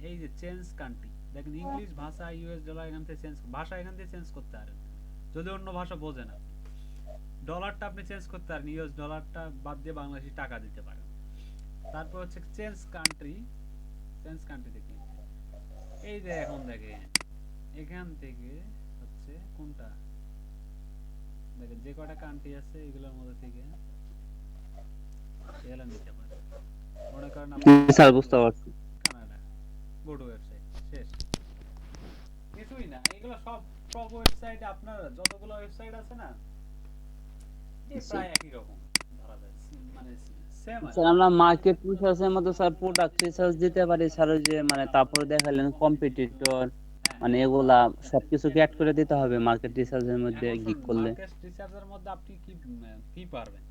এই যে চেঞ্জ কান্ট্রি দেখেন, ইংলিশ ভাষা, ইউএস ডলার, এখান থেকে চেঞ্জ, ভাষা এখান থেকে চেঞ্জ করতে পারেন যদি অন্য ভাষা বোঝেন। আপনি ডলারটা আপনি চেঞ্জ করতে পারেন, ইউএস ডলারটা বাদ দিয়ে বাংলাদেশি টাকা দিতে পারেন। তারপর হচ্ছে চেঞ্জ কান্ট্রি, চেঞ্জ কান্ট্রি দেখি, এই যে এখন দেখেন এখান থেকে হচ্ছে কোনটা দেখেন, যে কয়টা কান্ট্রি আছে এগুলোর মধ্যে থেকে এগুলো নিতে পারেন। মনে করেন আপনি স্যার বুঝতে পারছি। কানাডা, গো টু ওয়েবসাইট, শেষ, কিছুই না। এগুলো সব সব ওয়েবসাইট, আপনার যতগুলো ওয়েবসাইট আছে না, এই প্রায় একই রকম ধরা যায়, মানে সেম আছে। স্যার আমরা মার্কেট রিসার্চের মধ্যে স্যার প্রোডাক্ট রিসার্চ দিতে পারি স্যার, ওই যে মানে তারপরে দেখালেন কম্পিটিটর মানে এগুলা সবকিছু কি অ্যাড করে দিতে হবে মার্কেট রিসার্চের মধ্যে গিক করলে? মার্কেট রিসার্চের মধ্যে আপনি কি কি পারবেন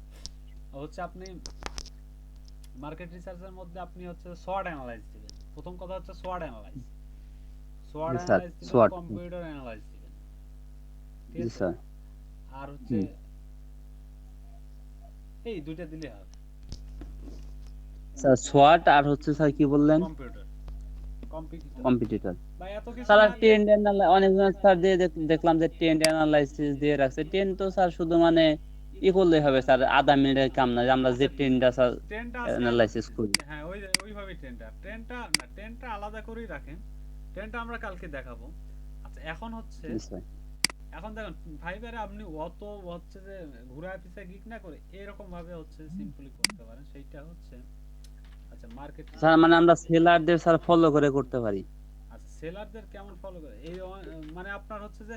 হচ্ছে, আপনি মার্কেট রিসার্চের মধ্যে আপনি হচ্ছে সোয়াট অ্যানালাইজ দিবেন। প্রথম কথা হচ্ছে সোয়াট অ্যানালাইজ, সোয়াট জি স্যার, অ্যানালাইজ দিবেন, SWOT কম্পিউটার অ্যানালাইজ দিবেন, ঠিক জি আছে। স্যার। আর হচ্ছে এই দুইটা দিলে হবে। স্যার সোয়াট আর হচ্ছে স্যার কি বললেন? Computer, competitor competitor. বা এত কিছু স্যার না দিয়ে ট্রেন্ড অ্যানালাইসিস অনেকজন স্যার দিয়ে দেখলাম যে ট্রেন্ড অ্যানালাইসিস দিয়ে রাখছে। ট্রেন্ড তো স্যার শুধু মানে ই করলেই হবে স্যার, আধা মিনিটের কাম না যে আমরা যে ট্রেন্ডটা স্যার ট্রেনটা অ্যানালাইসিস করি। হ্যাঁ, ওইভাবেই ট্রেনটা আলাদা করেই রাখেন। ট্রেনটা আমরা কালকে দেখাবো। আচ্ছা এখন হচ্ছে, জি স্যার। এখন দেখুন ফাইবারে আপনি অত হচ্ছে যে ঘুরায় পিছায় গিক না করে এরকম ভাবে হচ্ছে সিম্পলি করতে পারেন। সেইটা হচ্ছে আচ্ছা মার্কেট। স্যার মানে আমরা সেলারদের স্যার ফলো করে করতে পারি? আচ্ছা সেলারদের কেমন ফলো করে, এই মানে আপনার হচ্ছে যে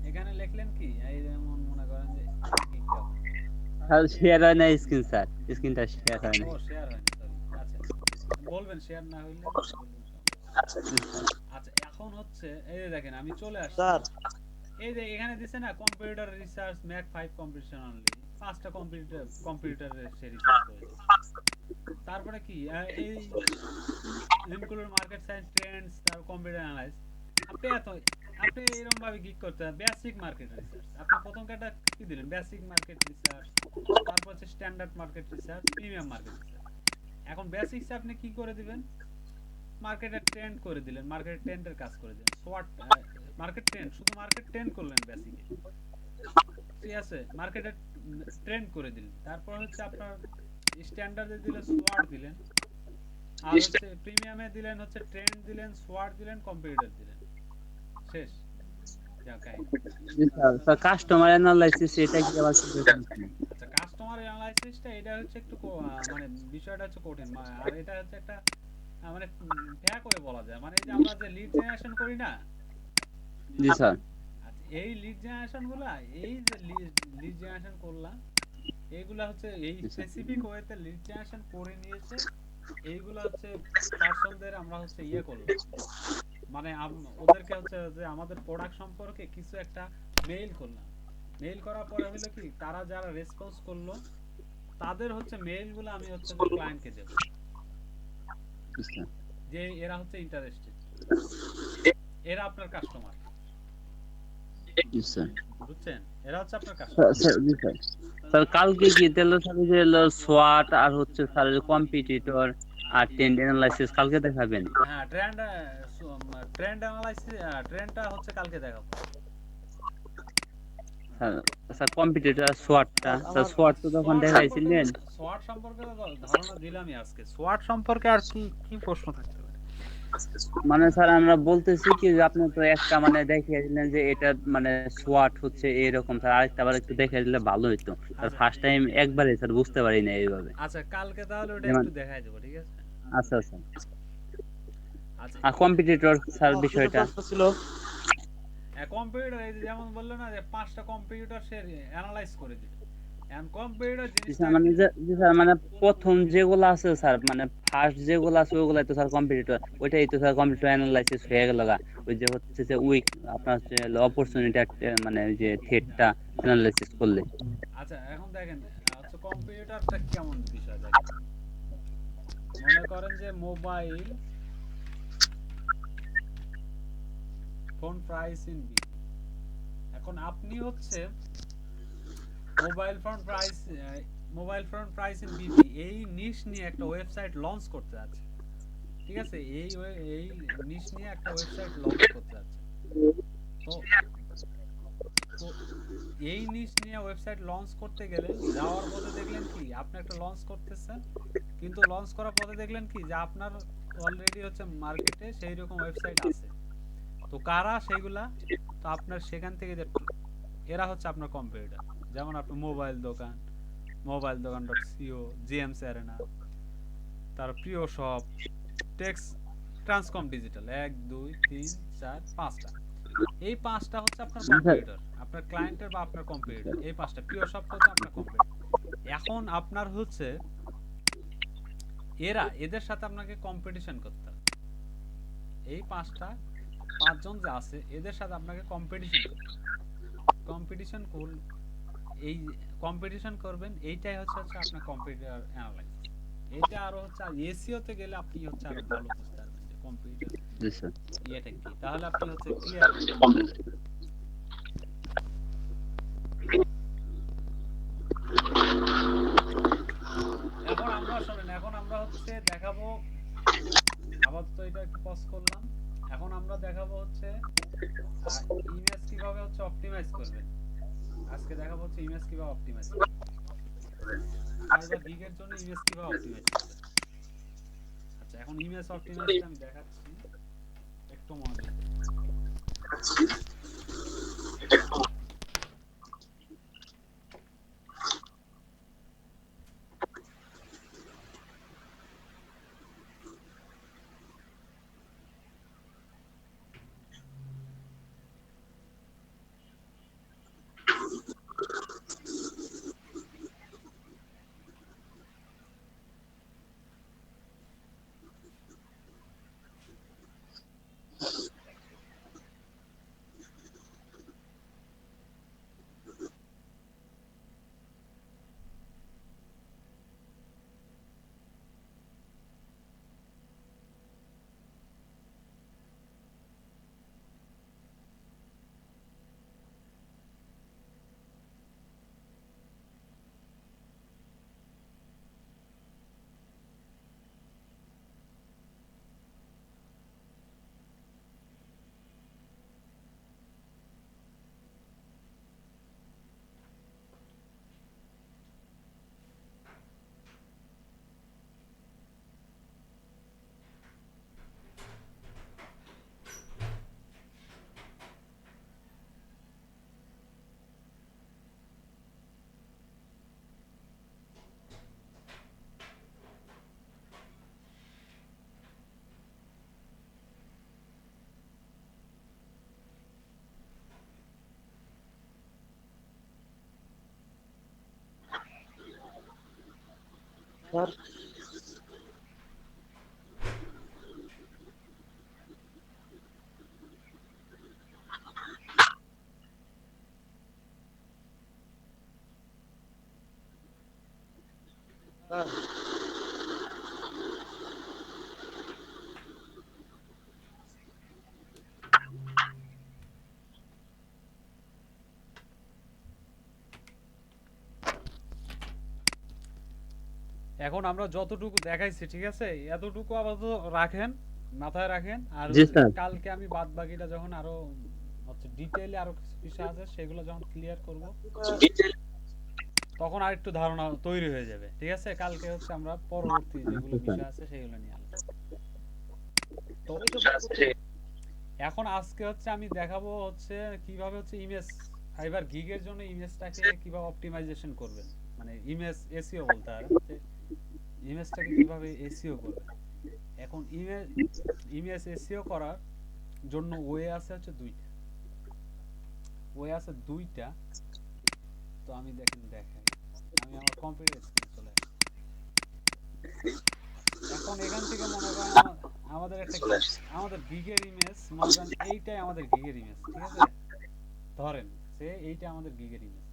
এখানে লিখলেন কি, এই যেমন মনে করেন যে স্যার শেয়ার হয় না স্ক্রিন, স্যার স্ক্রিনটা শেয়ার হয় না। ও শেয়ার হয়নি, সরি। আচ্ছা বলবেন শেয়ার না হইলে বলবেন সব। আচ্ছা এখন হচ্ছে এই যে দেখেন আমি চলে আসছি স্যার এই যে এখানে দিছে না computer research Mac 5 competition only, পাঁচটা কম্পিউটারের সে রিসার্চ করেছে। তারপরে কি এই ইনক্লুড মার্কেট সায়েন্স ট্রেন্ডস, তারপর কম্পিউটার অ্যানালাইজ। আপনি এরকম ভাবে গিক করতে হবে বেসিক মার্কেট রিসার্চ। আপনি প্রথম কাটা কি দিলেন, বেসিক মার্কেট রিসার্চ, তারপর হচ্ছে standard market research, premium market research. এখন বেসিক্সে আপনি কি করে দিবেন, মার্কেটের ট্রেন্ড করে দিলেন, মার্কেটের ট্রেন্ডের কাজ করে দিলেন। সোয়াট মার্কেট ট্রেন্ড, শুধু মার্কেট ট্রেন্ড করলেন বেসিকে, ঠিক আছে, মার্কেটের ট্রেন্ড করে দিলেন। তারপর হচ্ছে আপনার স্ট্যান্ডার্ডে দিলেন, সোয়াট দিলেন, আর হচ্ছে প্রিমিয়ামে দিলেন হচ্ছে ট্রেন্ড দিলেন, সোয়াট দিলেন, কম্পিউটার দিলেন, শেষ। জি স্যার। স্যার কাস্টমার অ্যানালাইসিস এটা কি আবার কি? আচ্ছা কাস্টমার অ্যানালাইসিসটা এটা হচ্ছে একটু মানে বিষয়টা হচ্ছে কঠিন আর এটা হচ্ছে একটা মানে ফ্যাক করে বলা যায়, মানে এই যে আমরা যে লিড জেনারেশন করি না, জি স্যার। আচ্ছা এই লিড জেনারেশন গুলা, এই যে লিড জেনারেশন করলাম, এইগুলা হচ্ছে এই জি স্যার। স্পেসিফিক ওয়েতে লিড জেনারেশন করে নিয়েছে, এইগুলা হচ্ছে পার্সনদের আমরা হচ্ছে ইয়ে করলাম, মানে ওদেরকে হচ্ছে যে আমাদের প্রোডাক্ট সম্পর্কে কিছু একটা মেইল করলাম, মেইল করার পরে হলো কি তারা যারা রেসপন্স করলো তাদের হচ্ছে মেইলগুলো আমি হচ্ছে যে ক্লায়েন্টকে দেব জি স্যার। যে এরা হচ্ছে ইন্টারেস্টেড, এরা আপনার কাস্টমার, জি স্যার। বুঝছেন, এরা হচ্ছে আপনার কাস্টমার। জি স্যার। স্যার কালকে কি তেল স্যার যে সোয়াট আর হচ্ছে স্যার কম্পিটিটর আর ট্রেন্ড অ্যানালাইসিস কালকে দেখাবেন? হ্যাঁ ট্রেন্ড অ্যানালাইসিস, ট্রেন্ডটা হচ্ছে কালকে দেখাবো। স্যার স্যার কম্পিটিটর সোয়াটটা, স্যার সোয়াট তো তখন দেখাইছিলেন। সোয়াট সম্পর্কে তো ধারণা দিলামই আজকে, সোয়াট সম্পর্কে আর কি কি প্রশ্ন থাকতে পারে? মানে স্যার আমরা বলতেছি কি যে আপনি তো একটা মানে দেখিয়ে দিলেন যে এটা মানে সোয়াট হচ্ছে এরকম, স্যার আরেকটা বার একটু দেখিয়ে দিলে ভালো হতো স্যার। ফার্স্ট টাইম একবারে স্যার বুঝতে পারি না এইভাবে। আচ্ছা কালকে তাহলে ওটা যেমন একটু দেখাই দেবো, ঠিক আছে? আচ্ছা স্যার। আচ্ছা আর কম্পিটিটর স্যার বিষয়টা ছিল কম্পিউটার এই যে যেমন বললো না যে 5টা কম্পিউটার সে অ্যানালাইজ করে দিবে, এখন কম্পিউটার জিনিসটা মানে যে স্যার মানে প্রথম যেগুলো আছে স্যার, মানে ফার্স্ট যেগুলো আছে ওগুলাই তো স্যার কম্পিটিটর, ওইটাই তো স্যার কম্পিউটার অ্যানালাইসিস হয়ে গেল গা। ওই যে হচ্ছে যে উইক আপনার হচ্ছে অপরচুনিটি মানে ওই যে থ্রেটটা অ্যানালাইসিস করলে। আচ্ছা এখন দেখেন হচ্ছে কম্পিউটারটা কেমন বিষয় দেখেন, মনে করেন যে mobile phone price in B, এখন আপনি হচ্ছে mobile phone price in BD এই নিশ নিয়ে একটা ওয়েবসাইট লঞ্চ করতে যাচ্ছে, ঠিক আছে? এই নিশ নিয়ে একটা ওয়েবসাইট লঞ্চ করতে যাচ্ছে। তো তো এই নিশ নিয়ে ওয়েবসাইট লঞ্চ করতে গেলেন, যাওয়ার পথে দেখলেন কি আপনি একটা লঞ্চ করতেছেন, কিন্তু লঞ্চ করার পথে দেখলেন কি যে আপনার অলরেডি হচ্ছে মার্কেটে সেই রকম ওয়েবসাইট আছে। তো কারা সেইগুলা? তো আপনার সেখান থেকে যে এরা হচ্ছে আপনার কম্পিউটার, যেমন আপনার মোবাইল দোকান .co, জিএমস অ্যারেনা, তার প্রিয় শপ, টেক্স, ট্রান্সকম ডিজিটাল, 1 2 3 4 5টা, এই 5টা হচ্ছে আপনার কম্পিউটার, আপনার ক্লায়েন্টের বা আপনার কম্পিউটার, এই 5টা প্রিয় শপটা হচ্ছে আপনার কম্পিউটার। এখন আপনার হচ্ছে এদের সাথে আপনাকে কম্পিটিশন করতে হবে, এই 5জন যে আছে এদের সাথে আপনাকে কম্পিটিশন এই কম্পিটিশন করবেন, এইটাই হচ্ছে আপনার কম্পিউটার অ্যানালাইসিস। এটা আরো হচ্ছে এসইও তে গেলে আপনি হচ্ছে আরো ভালো বুঝতে পারবেন যে কম্পিউটার ইয়েটা কি, তাহলে আপনি হচ্ছে ক্লিয়ার। এখন আমরা হচ্ছে দেখাবো, আপাতত এটা একটু পজ করলাম, এখন আমরা দেখাবো হচ্ছে ইমেজ কিভাবে হচ্ছে অপটিমাইজ করবেন। আজকে দেখাবো হচ্ছে ইমেজ কিভাবে অপটিমাইজ করবেন, ফাইবার গিগের জন্য ইমেজ কিভাবে অপটিমাইজ করবেন। আচ্ছা এখন ইমেজ অপটিমাইজটা আমি দেখাচ্ছি, একটু মনোযোগ দিন। স্যার স্যার এখন আমরা যতটুকু দেখাইছি ঠিক আছে, এতটুকু আপাতত রাখেন, মাথায় রাখেন। আর জি স্যার। কালকে আমি বাদ বাকিটা যখন আরো হচ্ছে ডিটেইলে আরো কিছু বিষয় আছে সেগুলো যখন ক্লিয়ার করব, তখন আরেকটু ধারণা তৈরি হয়ে যাবে। ঠিক আছে, কালকে হচ্ছে আমরা পরবর্তী যেগুলো আচ্ছা স্যার। বিষয় আছে সেগুলো নিয়ে আলোচনা তো এখন আজকে হচ্ছে আমি দেখাবো হচ্ছে কিভাবে হচ্ছে ইমেজ ফাইবার গিগের জন্য ইমেজটাকে কিভাবে অপটিমাইজেশন করবেন, মানে ইমেজ এসইও বলতে হয় যে ইমেজটাকে কিভাবে এসইও করবেন। এখন ইমেজ এসইও করার জন্য ওয়ে আছে হচ্ছে দুইটা, তো আমি দেখাই। আমি আমার কম্পিউটার স্ক্রিনে চলে আসি। এখন এখান থেকে মনে করেন আমাদের একটা আমাদের গিগের ইমেজ, মনে করেন এইটাই আমাদের গিগের ইমেজ, ঠিক আছে, ধরেন যে এইটা আমাদের গিগের ইমেজ।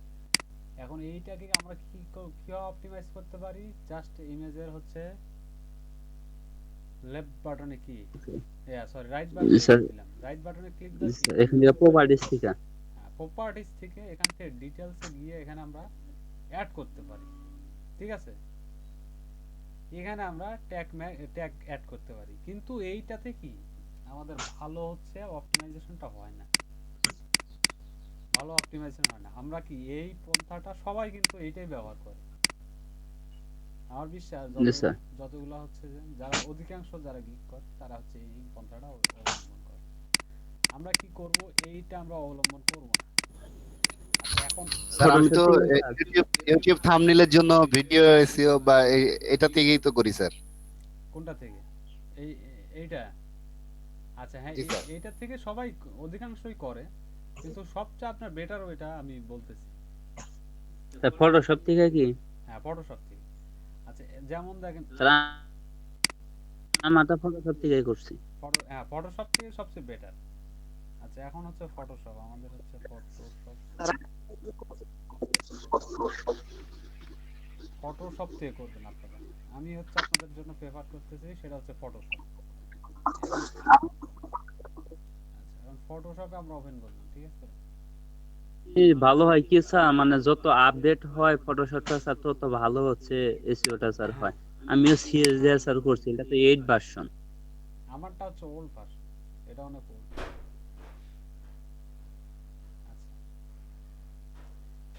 এখন এইটাকে আমরা কিভাবে অপটিমাইজ করতে পারি, জাস্ট ইমেজের হচ্ছে লেফট বাটনে কি সরি রাইট বাটনে স্যার দিলাম, রাইট বাটনে ক্লিক এখান থেকে প্রপার্টিস থেকে প্রপার্টিজ থেকে এখান থেকে ডিটেইলসে গিয়ে এখানে আমরা অ্যাড করতে পারি। ঠিক আছে, এখানে আমরা ট্যাগ অ্যাড করতে পারি, কিন্তু এইটাতে কি আমাদের ভালো হচ্ছে অপটিমাইজেশনটা হয় না, আমরা কি এই পন্থাটা সবাই কিন্তু এইটাই ব্যবহার করে। আমার বিশ্বাস জি স্যার। যতগুলো হচ্ছে যে যারা অধিকাংশ যারা গিগ করে তারা হচ্ছে এই পন্থাটা অবলম্বন করে। আমরা কি করব, এইটা আমরা অবলম্বন করব না। আচ্ছা এখন স্যার আমি তো ঠিক আছে স্যার। ইউটিউব থাম্বনেইলের জন্য ভিডিও এসইও বা এটা থেকেই তো করি স্যার। কোনটা থেকে এই এইটা? আচ্ছা হ্যাঁ, জি স্যার। এইটা থেকে সবাই অধিকাংশই করে, কিন্তু সবচেয়ে আপনার বেটার ওইটা আমি বলতেছি। স্যার ফটোশপ থেকে কি? হ্যাঁ ফটোশপ থেকে। আচ্ছা যেমন দেখেন স্যার আমার তো ফটোশপ থেকেই করছি। ফটোশপ থেকে সবচেয়ে বেটার। আচ্ছা এখন হচ্ছে ফটোশপ, আমাদের হচ্ছে ফটোশপ থেকে করবেন আপনারা। আমি হচ্ছে আপনাদের জন্য প্রেফার করতেছি সেটা হচ্ছে ফটোশপ। আচ্ছা এখন ফটোশপে আমরা ওপেন করলাম, ঠিক আছে। ভালো হয় কি স্যার, মানে যত আপডেট হয় ফটোশপটা স্যার তত ভালো হচ্ছে এসইওটা স্যার হয়। আমিও সিএস দিয়ে স্যার করছি, এটা তো 8 ভার্সন। আমারটা হচ্ছে ওল্ড ভার্সন, এটা অনেক ওল্ড। আচ্ছা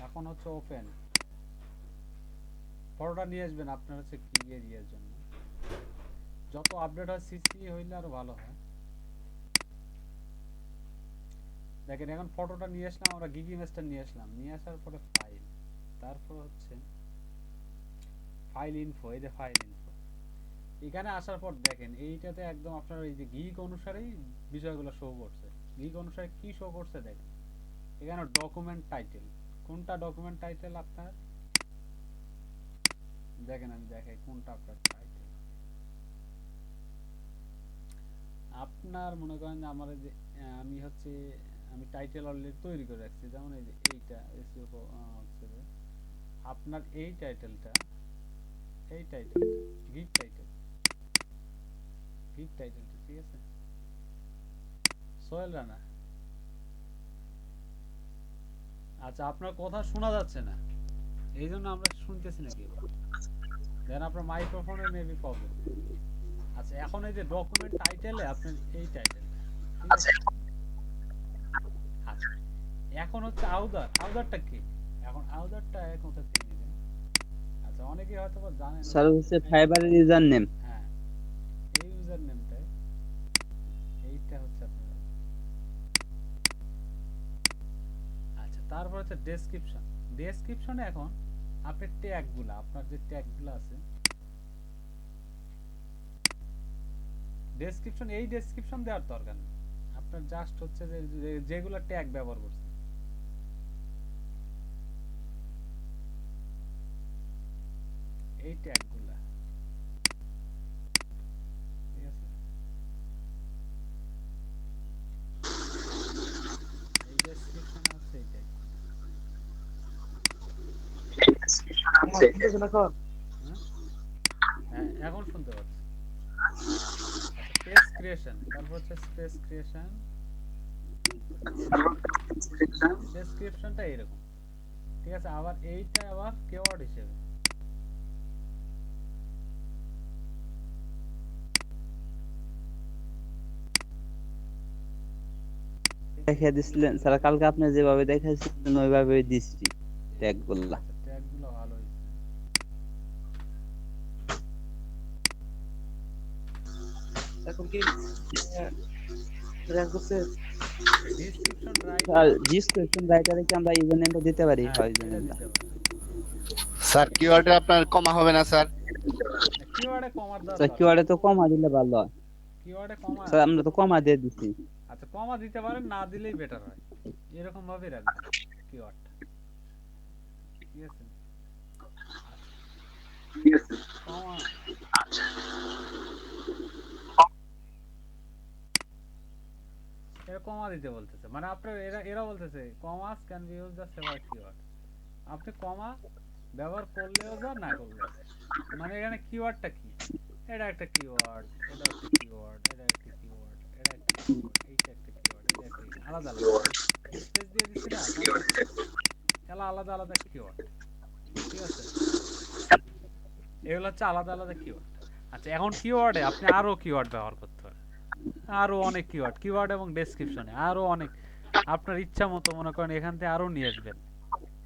এখন হচ্ছে ওপেন, ফটোটা নিয়ে আসবেন আপনার হচ্ছে ক্লিয়ার ইয়ের জন্য। যত আপডেট হয় সিসি হইলে আরো ভালো হয়। দেখেন এখন ফটোটা নিয়ে আসলাম আমরা, গিগ ইমেজটা নিয়ে আসলাম, নিয়ে আসার পরে ফাইল, তারপর হচ্ছে ফাইল ইনফো, এই যে ফাইল ইনফো, এখানে আসার পর দেখেন এইটাতে একদম আপনার এই যে গিগ অনুসারেই বিষয়গুলো শো করছে। গিগ অনুসারে কি শো করছে দেখেন, এখানে ডকুমেন্ট টাইটেল, কোনটা ডকুমেন্ট টাইটেল আপনার দেখেন, আমি দেখাই কোনটা আপনার টাইটেল। আপনার মনে করেন যে আমার যে আমি হচ্ছে আমি টাইটেল অলরেডি তৈরি করে রাখছি, যেমন এই যে এইটা এসইও হচ্ছে যে আপনার এই টাইটেলটা গিগ টাইটেলটা ঠিক আছে, সোহেল রানা। আচ্ছা আপনার কথা শোনা যাচ্ছে না, এই জন্য আমরা শুনতেছি না কেউ, দেন আপনার মাইক্রোফোনের মেবি প্রবলেম। আচ্ছা এখন এই যে ডকুমেন্ট টাইটেলে আপনার এই টাইটেলটা ঠিক আছে। আচ্ছা এখন হচ্ছে আউদারটা কি, এখন আউদারটা কোথা থেকে নেবেন? আচ্ছা অনেকে হয়তো বা জানেন স্যার হচ্ছে ফাইবারের ইউজার নেম। হ্যাঁ এই ইউজার নেমটা, এইটা হচ্ছে আপনার। আচ্ছা তারপর হচ্ছে ডেসক্রিপশনে এখন আপনি ট্যাগগুলো, আপনার যে ট্যাগগুলো আছে এই ডেসক্রিপশন দেওয়ার দরকার নেই, আপনার জাস্ট হচ্ছে যে যেগুলো ট্যাগ ব্যবহার করছে এই ট্যাগগুলা শুনতেছেন এখন? হ্যাঁ, এখন শুনতে পাচ্ছি। পেজ ক্রিয়েশন, তারপর হচ্ছে স্পেস ক্রিয়েশন, ডেসক্রিপশনটা এরকম, ঠিক আছে। আবার এইটা আবার কিওয়ার্ড হিসেবে, দেখিয়ে দিছিলেন স্যার কালকে আপনি যেভাবে দেখাইছিলেন ওইভাবেই দিচ্ছি ট্যাগ গুলা। ট্যাগগুলো ভালো হয়েছে। এখন কি র্যাঙ্ক হচ্ছে? ডেসক্রিপশন আর রাইটার, ডিসক্রিপশন রাইটারে কি আমরা ইউজার নেমটা দিতে পারি? হ্যাঁ হয় এটা ইউজার দিতে পারে। স্যার কিওয়ার্ডে আপনার কমা হবে না স্যার? কিওয়ার্ডে কমার স্যার দরকার, কিওয়ার্ডে তো কমা দিলে ভালো হয়। কিওয়ার্ডে কমা, স্যার আমরা তো কমা দিয়ে দিছি। আচ্ছা কমা দিতে পারেন, না দিলেই বেটার হয়, এরকম ভাবে রাখবেন কিওয়ার্ডটা, ঠিক আছে। কমা এরা কমা দিতে বলতেছে, মানে আপনার এরা বলতেছে commas can be used as separate keyword. আপনি কমা ব্যবহার করলেও যা, না করলেও যা। মানে এখানে কিওয়ার্ডটা কি, এটা একটা কিওয়ার্ড, এটা একটা কিওয়ার্ড, এটা একটা কিওয়ার্ড, এটা একটা কিওয়ার্ড, এইটা একটা কিওয়ার্ড, এটা একটা আলাদা আলাদা স্পেস দিয়ে দিচ্ছি না, তাহলে আলাদা আলাদা কিওয়ার্ড, ঠিক আছে। এগুলো হচ্ছে আলাদা আলাদা কিওয়ার্ড। আচ্ছা এখন কিওয়ার্ডে আপনি আরো কিওয়ার্ড ব্যবহার করতে পারেন, আরো অনেক কিওয়ার্ড, কিওয়ার্ড এবং ডেসক্রিপশনে আরো অনেক আপনার ইচ্ছা মতো মনে করেন এখান থেকে আরো নিয়ে আসবেন,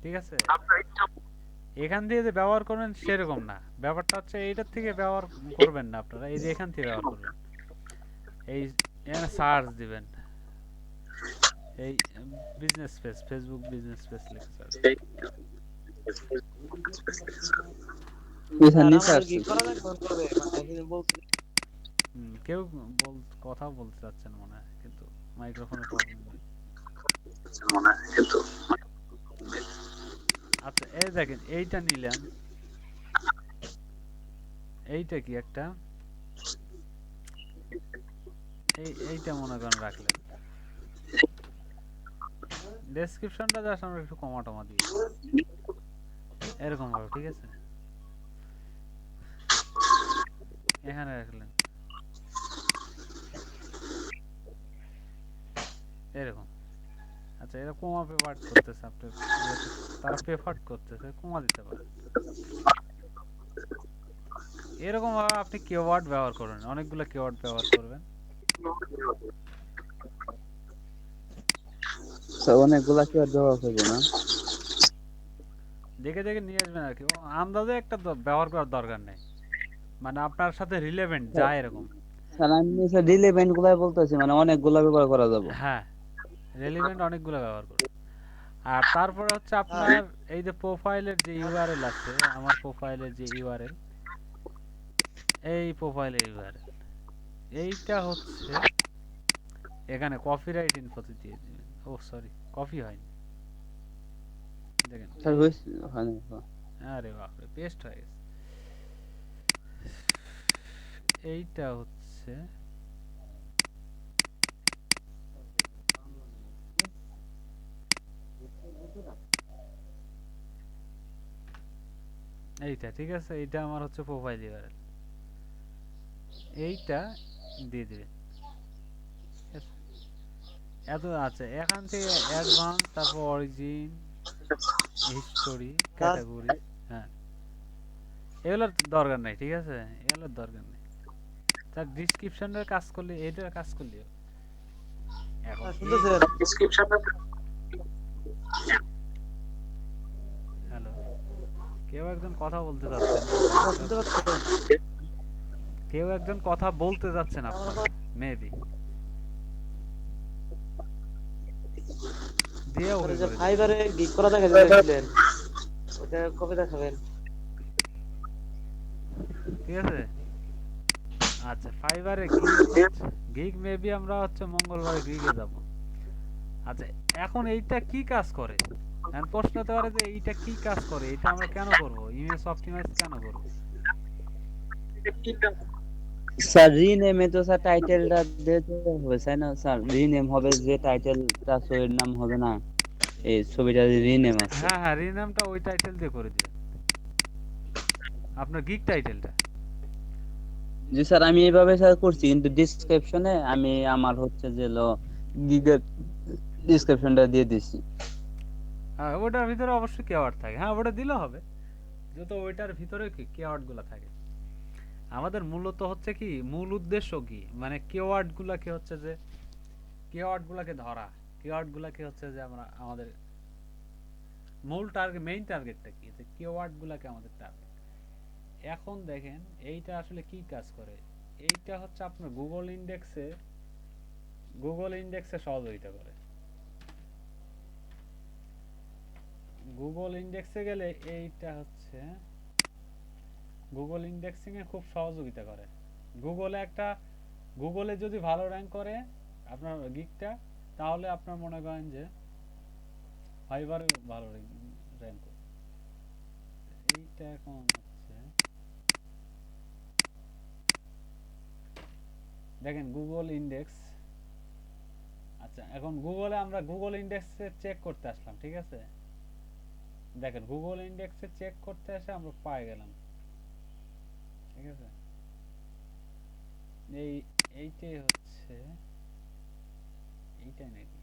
ঠিক আছে। এখান থেকে যে ব্যবহার করবেন সেরকম না, ব্যাপারটা হচ্ছে এইটার থেকে ব্যবহার করবেন না আপনারা, এই যে এখান থেকে ব্যবহার করবেন। এই এখানে সার্চ দিবেন, এই business page, Facebook business page লিখে সার্চ। এখানে আমাদের সার্চ কি করা লাগবে তবে মানে এখানে বলছি কেউ কথা বলতে চাচ্ছেন মনে হয়, কিন্তু মাইক্রোফোনের প্রবলেম মনে হয় কিন্তু। আচ্ছা এই দেখেন এইটা নিলাম, এইটা কি একটা, এইটা মনে করেন রাখলেন, ডেসক্রিপশনটা জাস্ট আমরা একটু কমা টমা দিই এরকম ভাবে, ঠিক আছে। এখানে রাখলেন এরকম। আচ্ছা এরা কমা প্রেফার করতেছে, আপনি তারা প্রেফার করতেছে কমা দিতে পারেন। এরকম ভাবে আপনি কিওয়ার্ড ব্যবহার করবেন, অনেকগুলো কিওয়ার্ড ব্যবহার করবেন। স্যার অনেকগুলা কিওয়ার্ড ব্যবহার করব না, দেখে দেখে নিয়ে আসবেন আর কি, আন্দাজে একটা ব্যবহার করার দরকার নেই, মানে আপনার সাথে রিলেভেন্ট যায় এরকম। স্যার আমি স্যার রিলেভেন্ট গুলাই বলতেছি, মানে অনেকগুলা ব্যবহার করা যাবে। হ্যাঁ রেলিভেন্ট অনেকগুলো ব্যবহার করুন। আর তারপরে হচ্ছে আপনার এই যে প্রোফাইলের যে ইউআরএল আছে, আমার প্রোফাইলের যে ইউআরএল, এই প্রোফাইলের ইউআরএল এইটা হচ্ছে এখানে কপিরাইট ইনফোতে দিয়ে দিবেন। ও সরি কপি হয়নি, দেখেন স্যার হইছে হয় না? আরে বাপরে পেস্ট হয়ে গেছে। এইটা হচ্ছে এইটা, ঠিক আছে। এইটা আমার হচ্ছে প্রোফাইল ইউআরএল, এইটা দিয়ে দিবেন। এত আছে এখান থেকে অ্যাডভান্স, তারপর অরিজিন, হিস্টোরি, ক্যাটাগরি, হ্যাঁ এগুলোর দরকার নাই, ঠিক আছে, এগুলোর দরকার নেই। তার ডিসক্রিপশনের কাজ করলে এইটার কাজ করলে এখন শুনতেছেন? হ্যালো, কেউ একজন কথা বলতে যাচ্ছেন, শুনতে পাচ্ছেন? কেউ একজন কথা বলতে যাচ্ছেন আপনার মেবি দিয়ে ওকে মানে যে করে দিন। ফাইবারে গিগ করা দেখাইছিলেন ওটা কবে দেখাবেন? ঠিক আছে। আচ্ছা ফাইবারে গিগ মেবি আমরা হচ্ছে মঙ্গলবারে গিগে যাব। আচ্ছা এখন এইটা কি কাজ করে, এখন প্রশ্ন হতে পারে যে এইটা কি কাজ করে, এটা আমরা কেন করব, ইমেজ অপটিমাইজ কেন করব। স্যার রিনেমে তো স্যার টাইটেলটা দিতে হবে তাই না স্যার? রিনেম হবে যে টাইটেলটা ছবির নাম হবে না, এই ছবিটা রিনেম আছে। হ্যাঁ হ্যাঁ রিনেমটা ওই টাইটেল দিয়ে করে দিবেন। আপনার গিগ টাইটেলটা। জি স্যার, আমি এইভাবে স্যার করছি, কিন্তু ডিসক্রিপশনে আমি আমার হচ্ছে যে গিগের ডিসক্রিপশনটা দিয়ে দিছি। হ্যাঁ, ওটার ভিতরে অবশ্যই কিওয়ার্ড থাকে। হ্যাঁ, ওটা দিলেও হবে। যত ওইটার ভিতরে কি কিওয়ার্ড গুলা থাকে। আমাদের মূলত হচ্ছে কি মূল উদ্দেশ্য কি মানে কিওয়ার্ড গুলাকে হচ্ছে যে কিওয়ার্ড গুলাকে ধরা, কিওয়ার্ড গুলাকে হচ্ছে যে আমরা আমাদের মূল টার্গেট মেইন টার্গেটটা কি যে কিওয়ার্ড গুলাকে আমাদের টার্গেট। এখন দেখেন এইটা আসলে কি কাজ করে। এইটা হচ্ছে আপনার গুগল ইন্ডেক্সে সহযোগিতা করে। গুগল ইন্ডেক্সে গেলে এইটা হচ্ছে গুগল ইন্ডেক্সিং এ খুব সহযোগিতা করে। গুগলে যদি ভালো র্যাঙ্ক করে আপনার গিগটা, তাহলে আপনার মনে করেন যে ফাইবারে ভালো র্যাঙ্ক করে। এইটা এখন হচ্ছে দেখেন গুগল ইন্ডেক্স। আচ্ছা, এখন আমরা গুগল ইন্ডেক্সে চেক করতে আসলাম, ঠিক আছে। দেখেন গুগল ইন্ডেক্সে চেক করতে এসে আমরা পাই গেলাম, ঠিক আছে। এইটাই হচ্ছে এইটাই নাকি,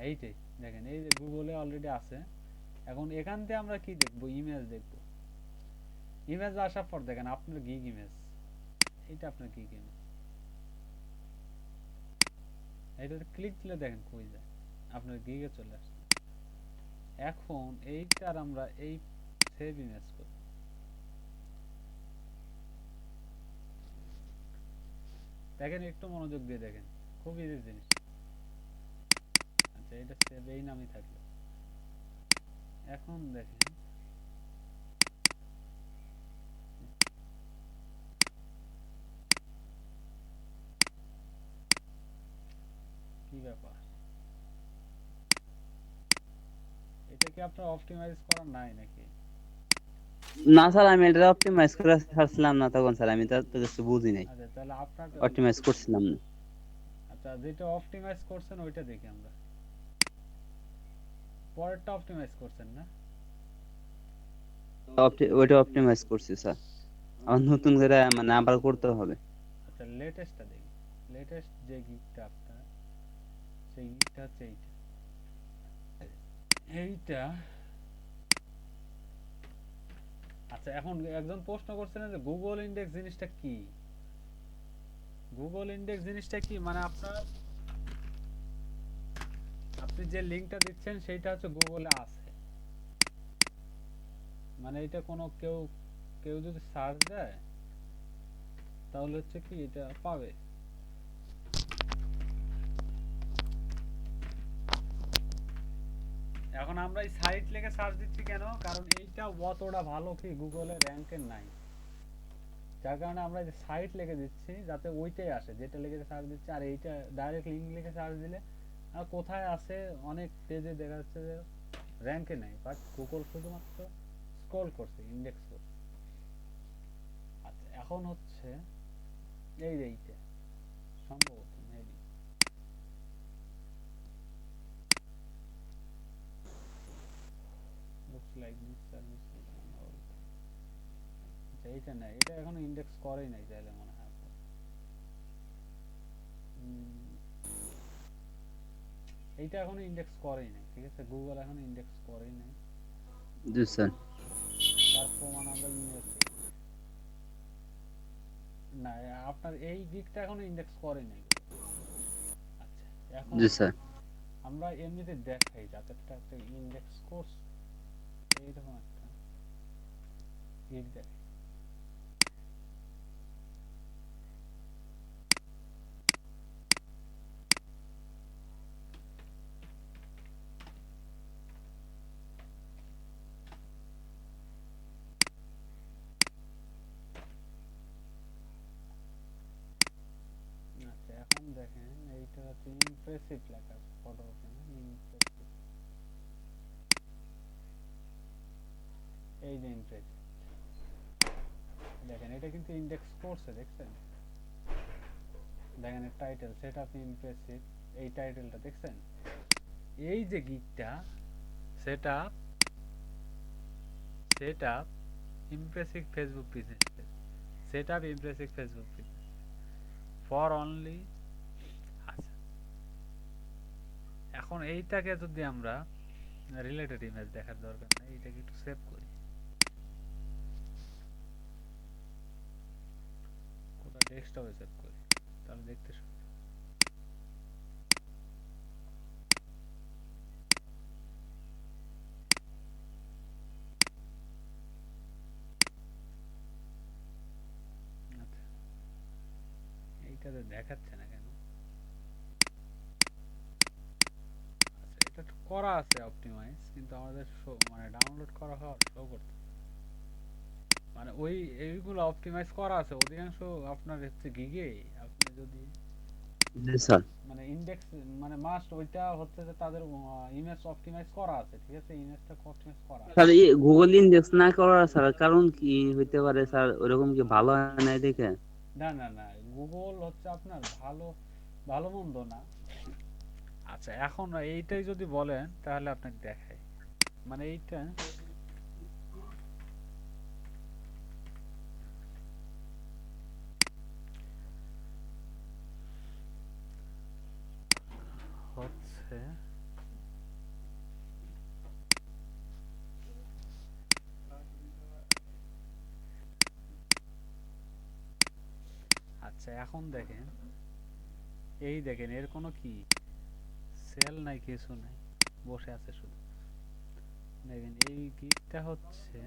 এইটাই দেখেন এই যে গুগলে অলরেডি আছে। এখন এখান থেকে আমরা কি দেখবো, ইমেজ দেখবো। ইমেজ আসার পর দেখেন আপনার গিগ ইমেজ, এইটা আপনার গিগ ইমেজ। এইটাতে ক্লিক দিলে দেখেন কই যায়, আপনার গিগে চলে আসে। এখন এইটার আমরা এই সেভ ইমেজ করব। দেখেন একটু মনোযোগ দিয়ে দেখেন, খুব ইজি জিনিস। আচ্ছা, এটা সেভ এই নামই থাকলো। এখন দেখেন কি ব্যাপার, এটা কি আপনার অপটিমাইজ করা নাই নাকি? না স্যার, আমি এটা অপটিমাইজ করে ছাড়ছিলাম না তখন স্যার, আমি তো কিছু বুঝি নাই, আচ্ছা, তাহলে আপনার অপটিমাইজ করছিলাম না। আচ্ছা, যেটা অপটিমাইজ করছেন ওইটা দেখি আমরা। পরেরটা অপটিমাইজ করছেন না? ওইটা অপটিমাইজ করছি স্যার, আমার নতুন করে মানে আবার করতে হবে। আচ্ছা, লেটেস্টটা দেখি। লেটেস্ট যে গিগটা আপনার, সেই গিগটা হচ্ছে এইটা। এইটা আচ্ছা, এখন একজন প্রশ্ন করছিলেন যে গুগল ইন্ডেক্স জিনিসটা কি। গুগল ইন্ডেক্স জিনিসটা কি মানে আপনি যে লিংকটা দিচ্ছেন সেইটা হচ্ছে গুগলে আছে। মানে এটা কোনো কেউ যদি সার্চ দেয় তাহলে হচ্ছে কি এটা পাবে। এখন আমরা এই সাইট লিখে সার্চ দিচ্ছি কেন, কারণ এইটা অতটা ভালো কি গুগলে র্যাঙ্কের নাই। যার কারণে আমরা যে সাইট লিখে দিচ্ছি যাতে ওইটাই আসে, যেটা লিখে সার্চ দিচ্ছি। আর এইটা ডাইরেক্ট লিংক লিখে সার্চ দিলে আর কোথায় আছে অনেক পেজে দেখা যাচ্ছে যে র্যাঙ্কে নাই, বাট গুগল শুধুমাত্র স্ক্রল করছে, ইন্ডেক্স করছে। আচ্ছা, এখন হচ্ছে এইটা সম্ভবত maybe looks like this service is on hold. আচ্ছা, এইটা না, এটা এখনো ইন্ডেক্স করেই নাই চাইলে মনে হয় আপনার। এইটা এখনো ইন্ডেক্স করেই নাই, ঠিক আছে। গুগল এখনো ইন্ডেক্স করেই নাই। জি স্যার। তার প্রমাণ আমরা ইমেজ না, আপনার এই গিগটা এখনো ইন্ডেক্স করেই নাই। আচ্ছা, এখন জি স্যার। আমরা এমনিতে দেখাই যাতে একটা ইন্ডেক্স কোর্স এইরকম একটা গিগ দেখাই। আচ্ছা, এখন দেখেন এইটা হচ্ছে ইমপ্রেসিভ লেখা ফটো ওখানে ইমপ্রেসিভ। এই যে ইমপ্রেসিভ দেখেন, এটা কিন্তু ইন্ডেক্স করছে, দেখছেন। দেখেন এর টাইটেল সেট আপ ইমপ্রেসিভ, এই টাইটেলটা দেখছেন। এই যে গিগটা set up impressive Facebook business page, set up impressive Facebook business for only. আচ্ছা, এখন এইটাকে যদি আমরা রিলেটেড ইমেজ দেখার দরকার নেই, এইটাকে একটু সেভ করি, কোথাও ডেস্কটপে সেভ করি, তাহলে দেখতে সুবিধা। আচ্ছা, এইটাতে দেখাচ্ছে না কেন? আচ্ছা, এটা তো করা আছে অপটিমাইজ, কিন্তু আমাদের মানে ডাউনলোড করা হওয়ার শো করতে, মানে ওই এইগুলো অপটিমাইজ করা আছে অধিকাংশ আপনার হচ্ছে গিগে। আপনি যদি জি স্যার। মানে ইনডেক্স মানে মাস্ট ওইটা হচ্ছে যে তাদের ইমেজ অপটিমাইজ করা আছে, ঠিক আছে, ইমেজটা অপটিমাইজ করা আছে। স্যার গুগল ইন্ডেক্স না করার স্যার কারণ কি হইতে পারে স্যার? ওরকম কি ভালো হয় না দেখে? না না না, গুগল হচ্ছে আপনার ভালো ভালো মন্দ না। আচ্ছা, এখন এইটাই যদি বলেন তাহলে আপনাকে দেখাই, মানে এইটা হচ্ছে আচ্ছা, এখন দেখেন, এই দেখেন এর কোনো কি সেল নাই, কিছু নাই, বসে আছে শুধু। দেখেন এই গিকটা হচ্ছে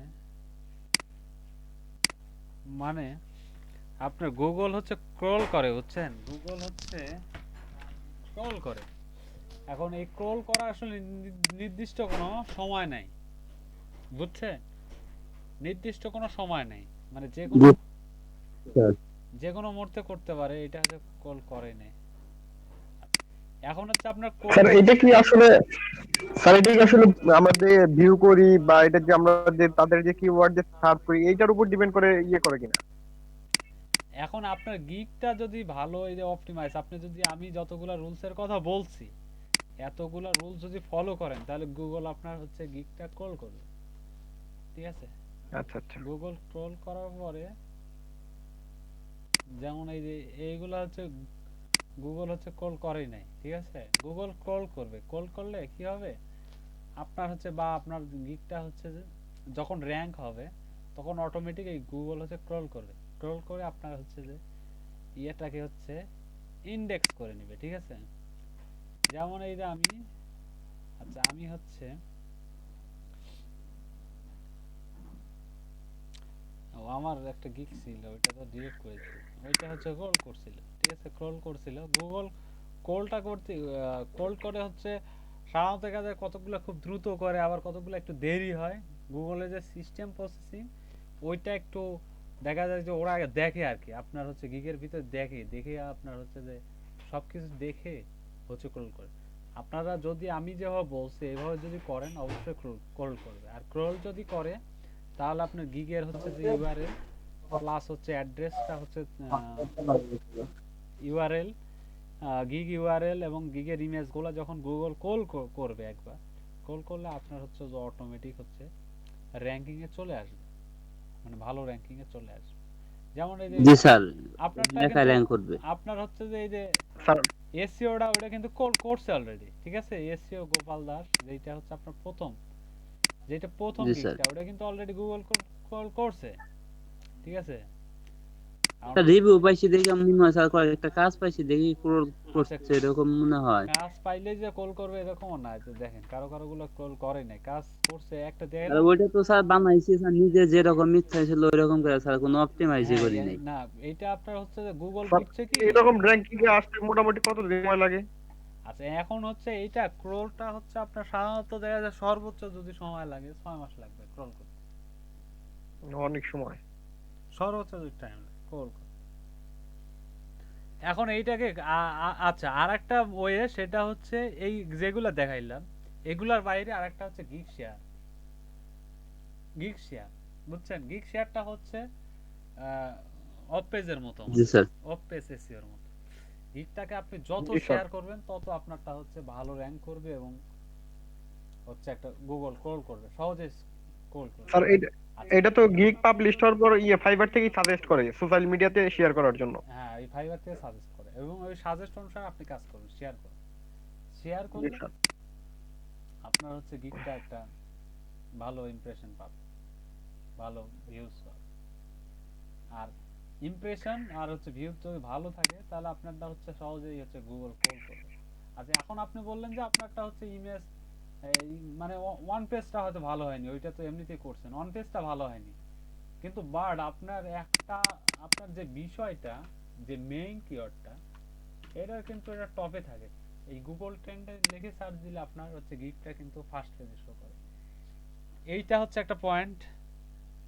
মানে আপনার গুগল হচ্ছে ক্রল করে, বুঝছেন, গুগল হচ্ছে ক্রল করে। এখন এই ক্রল করা আসলে নির্দিষ্ট কোনো সময় নাই, বুঝছেন, নির্দিষ্ট কোনো সময় নেই, মানে যে কোনো মুহূর্তে করতে পারে, এটা হচ্ছে কল করে নেই। এখন হচ্ছে আপনার স্যার এটা কি আসলে, স্যার এটা কি আসলে আমরা যে ভিউ করি বা এটা যে আমরা যে তাদের যে কিওয়ার্ড যে সার্চ করি এইটার উপর ডিপেন্ড করে ইয়ে করে কিনা? এখন আপনার গিকটা যদি ভালো এই যে অপটিমাইজ, আপনি যদি আমি যতগুলা রুলসের কথা বলছি এতগুলা রুলস যদি ফলো করেন তাহলে গুগল আপনার হচ্ছে গিকটা ক্রল করবে, ঠিক আছে। আচ্ছা আচ্ছা। গুগল ক্রল করার পরে যেমন এই যে এইগুলা হচ্ছে গুগল হচ্ছে ক্রল করেই নাই, ঠিক আছে, গুগল ক্রল করবে, ক্রল করলে কি হবে আপনার হচ্ছে, বা আপনার গিকটা হচ্ছে যে যখন র্যাঙ্ক হবে তখন অটোমেটিক এই গুগল হচ্ছে ক্রল করবে, ক্রল করে আপনার হচ্ছে যে ইয়েটাকে হচ্ছে ইন্ডেক্স করে নেবে, ঠিক আছে। যেমন এই যে আমি, আচ্ছা আমি হচ্ছে আমার একটা গিক ছিল, ওইটা তো ডিলিট করেছি, ওইটা হচ্ছে ক্রল করছিল, ঠিক আছে, ক্রল করছিল। গুগল ক্রলটা করতে ক্রল করে হচ্ছে সাধারণত দেখা যায় কতগুলো খুব দ্রুত করে, আবার কতগুলো একটু দেরি হয়। গুগলের যে সিস্টেম প্রসেসিং ওইটা একটু দেখা যায় যে ওরা আগে দেখে আর কি, আপনার হচ্ছে গিগের ভিতর দেখে দেখে আপনার হচ্ছে যে সবকিছু দেখে হচ্ছে ক্রল করে। আপনারা যদি আমি যেভাবে বলছি এইভাবে যদি করেন অবশ্যই ক্রল করবে। আর ক্রল যদি করে তাহলে আপনার গিগের হচ্ছে যে ইউআরএল প্লাস হচ্ছে অ্যাড্রেসটা হচ্ছে ইউআরএল, গিগ ইউআরএল এবং গিগের ইমেজগুলো যখন গুগল কল করবে, একবার কল করলে আপনার হচ্ছে যে অটোমেটিক হচ্ছে র্যাঙ্কিং এ চলে আসবে, মানে ভালো র্যাঙ্কিং এ চলে আসবে। যেমন এই যে জি স্যার, আপনারটা একা র্যাঙ্ক করবে। আপনার হচ্ছে যে এই যে স্যার এসইওটা ওটা কিন্তু কল করছে অলরেডি, ঠিক আছে, এসইও গোপাল দাস যেটা হচ্ছে আপনার প্রথম, যেটা প্রথম জি স্যার। গিগটা ওটা কিন্তু অলরেডি গুগল কল করছে, ঠিক আছে। একটা রিভিউ পাইছি দেখি আমি মনে হয় স্যার একটা কাজ পাইছি দেখি আচ্ছা, করছে এরকম মনে হয়। কাজ পাইলে যে কল করবে এরকম না, তো দেখেন কারো কারো গুলো কল করে নাই, কাজ করছে একটা দেখেন। আর ওইটা তো স্যার বানাইছি স্যার নিজে, যেরকম ইচ্ছা ছিল ওইরকম করে স্যার, কোনো অপটিমাইজই হ্যাঁ, করি নাই। না এটা আপনার হচ্ছে যে গুগল স্যার, বুঝছে কি, এরকম র্যাঙ্কিং এ আসতে মোটামুটি কত সময় লাগে? আচ্ছা এখন হচ্ছে এইটা ক্রলটা হচ্ছে আপনার সাধারণত দেখা যায় সর্বোচ্চ যদি সময় লাগে 6 মাস লাগবে ক্রল করতে, অনেক সময়। সর্বোচ্চ যদি টাইম লাগে ক্রল করতে। এখন এইটাকে আচ্ছা আরেকটা ওয়ে, সেটা হচ্ছে এই যেগুলা দেখাইলাম এগুলার বাইরে আরেকটা হচ্ছে গিগ শেয়ার। গিগ শেয়ার বুঝছেন, গিগ শেয়ারটা হচ্ছে অফ পেজের মতো, জি স্যার। অফ পেজ এসইওর মতো। গিগটাকে আপনি যত জি স্যার। শেয়ার করবেন তত আপনারটা হচ্ছে ভালো র‍্যাঙ্ক করবে এবং হচ্ছে একটা গুগল ক্রল করবে, সহজে কোল করে। স্যার আচ্ছা এটা তো গিগ পাবলিশ হওয়ার পর ফাইবার থেকে সাজেস্ট করে সোশ্যাল মিডিয়াতে শেয়ার করার জন্য। হ্যাঁ, এই ফাইবার থেকে সাজেস্ট করে এবং ওই সাজেস্ট অনুসারে আপনি কাজ করবেন, শেয়ার করুন। শেয়ার জি করলে স্যার। আপনার হচ্ছে গিগটা একটা ভালো ইমপ্রেশন পাবে, ভালো ভিউজ পাবে। আর ইমপ্রেশন আর হচ্ছে ভিউজ যদি ভালো থাকে তাহলে আপনারটা হচ্ছে সহজেই হচ্ছে গুগল কল করবে। আচ্ছা এখন আপনি বললেন যে আপনারটা হচ্ছে ইমেজ মানে ওয়ান পেজটা হয়তো ভালো হয়নি, ওইটা তো এমনিতেই করছেন, ওয়ান পেজটা ভালো হয়নি, কিন্তু বাট আপনার একটা আপনার যে বিষয়টা, যে মেইন কিওয়ার্ডটা, এটার কিন্তু এটা টপে থাকে। এই গুগল ট্রেন্ডে লিখে সার্চ দিলে আপনার হচ্ছে গিগটা কিন্তু ফার্স্ট পেজে শো করে। এইটা হচ্ছে একটা পয়েন্ট,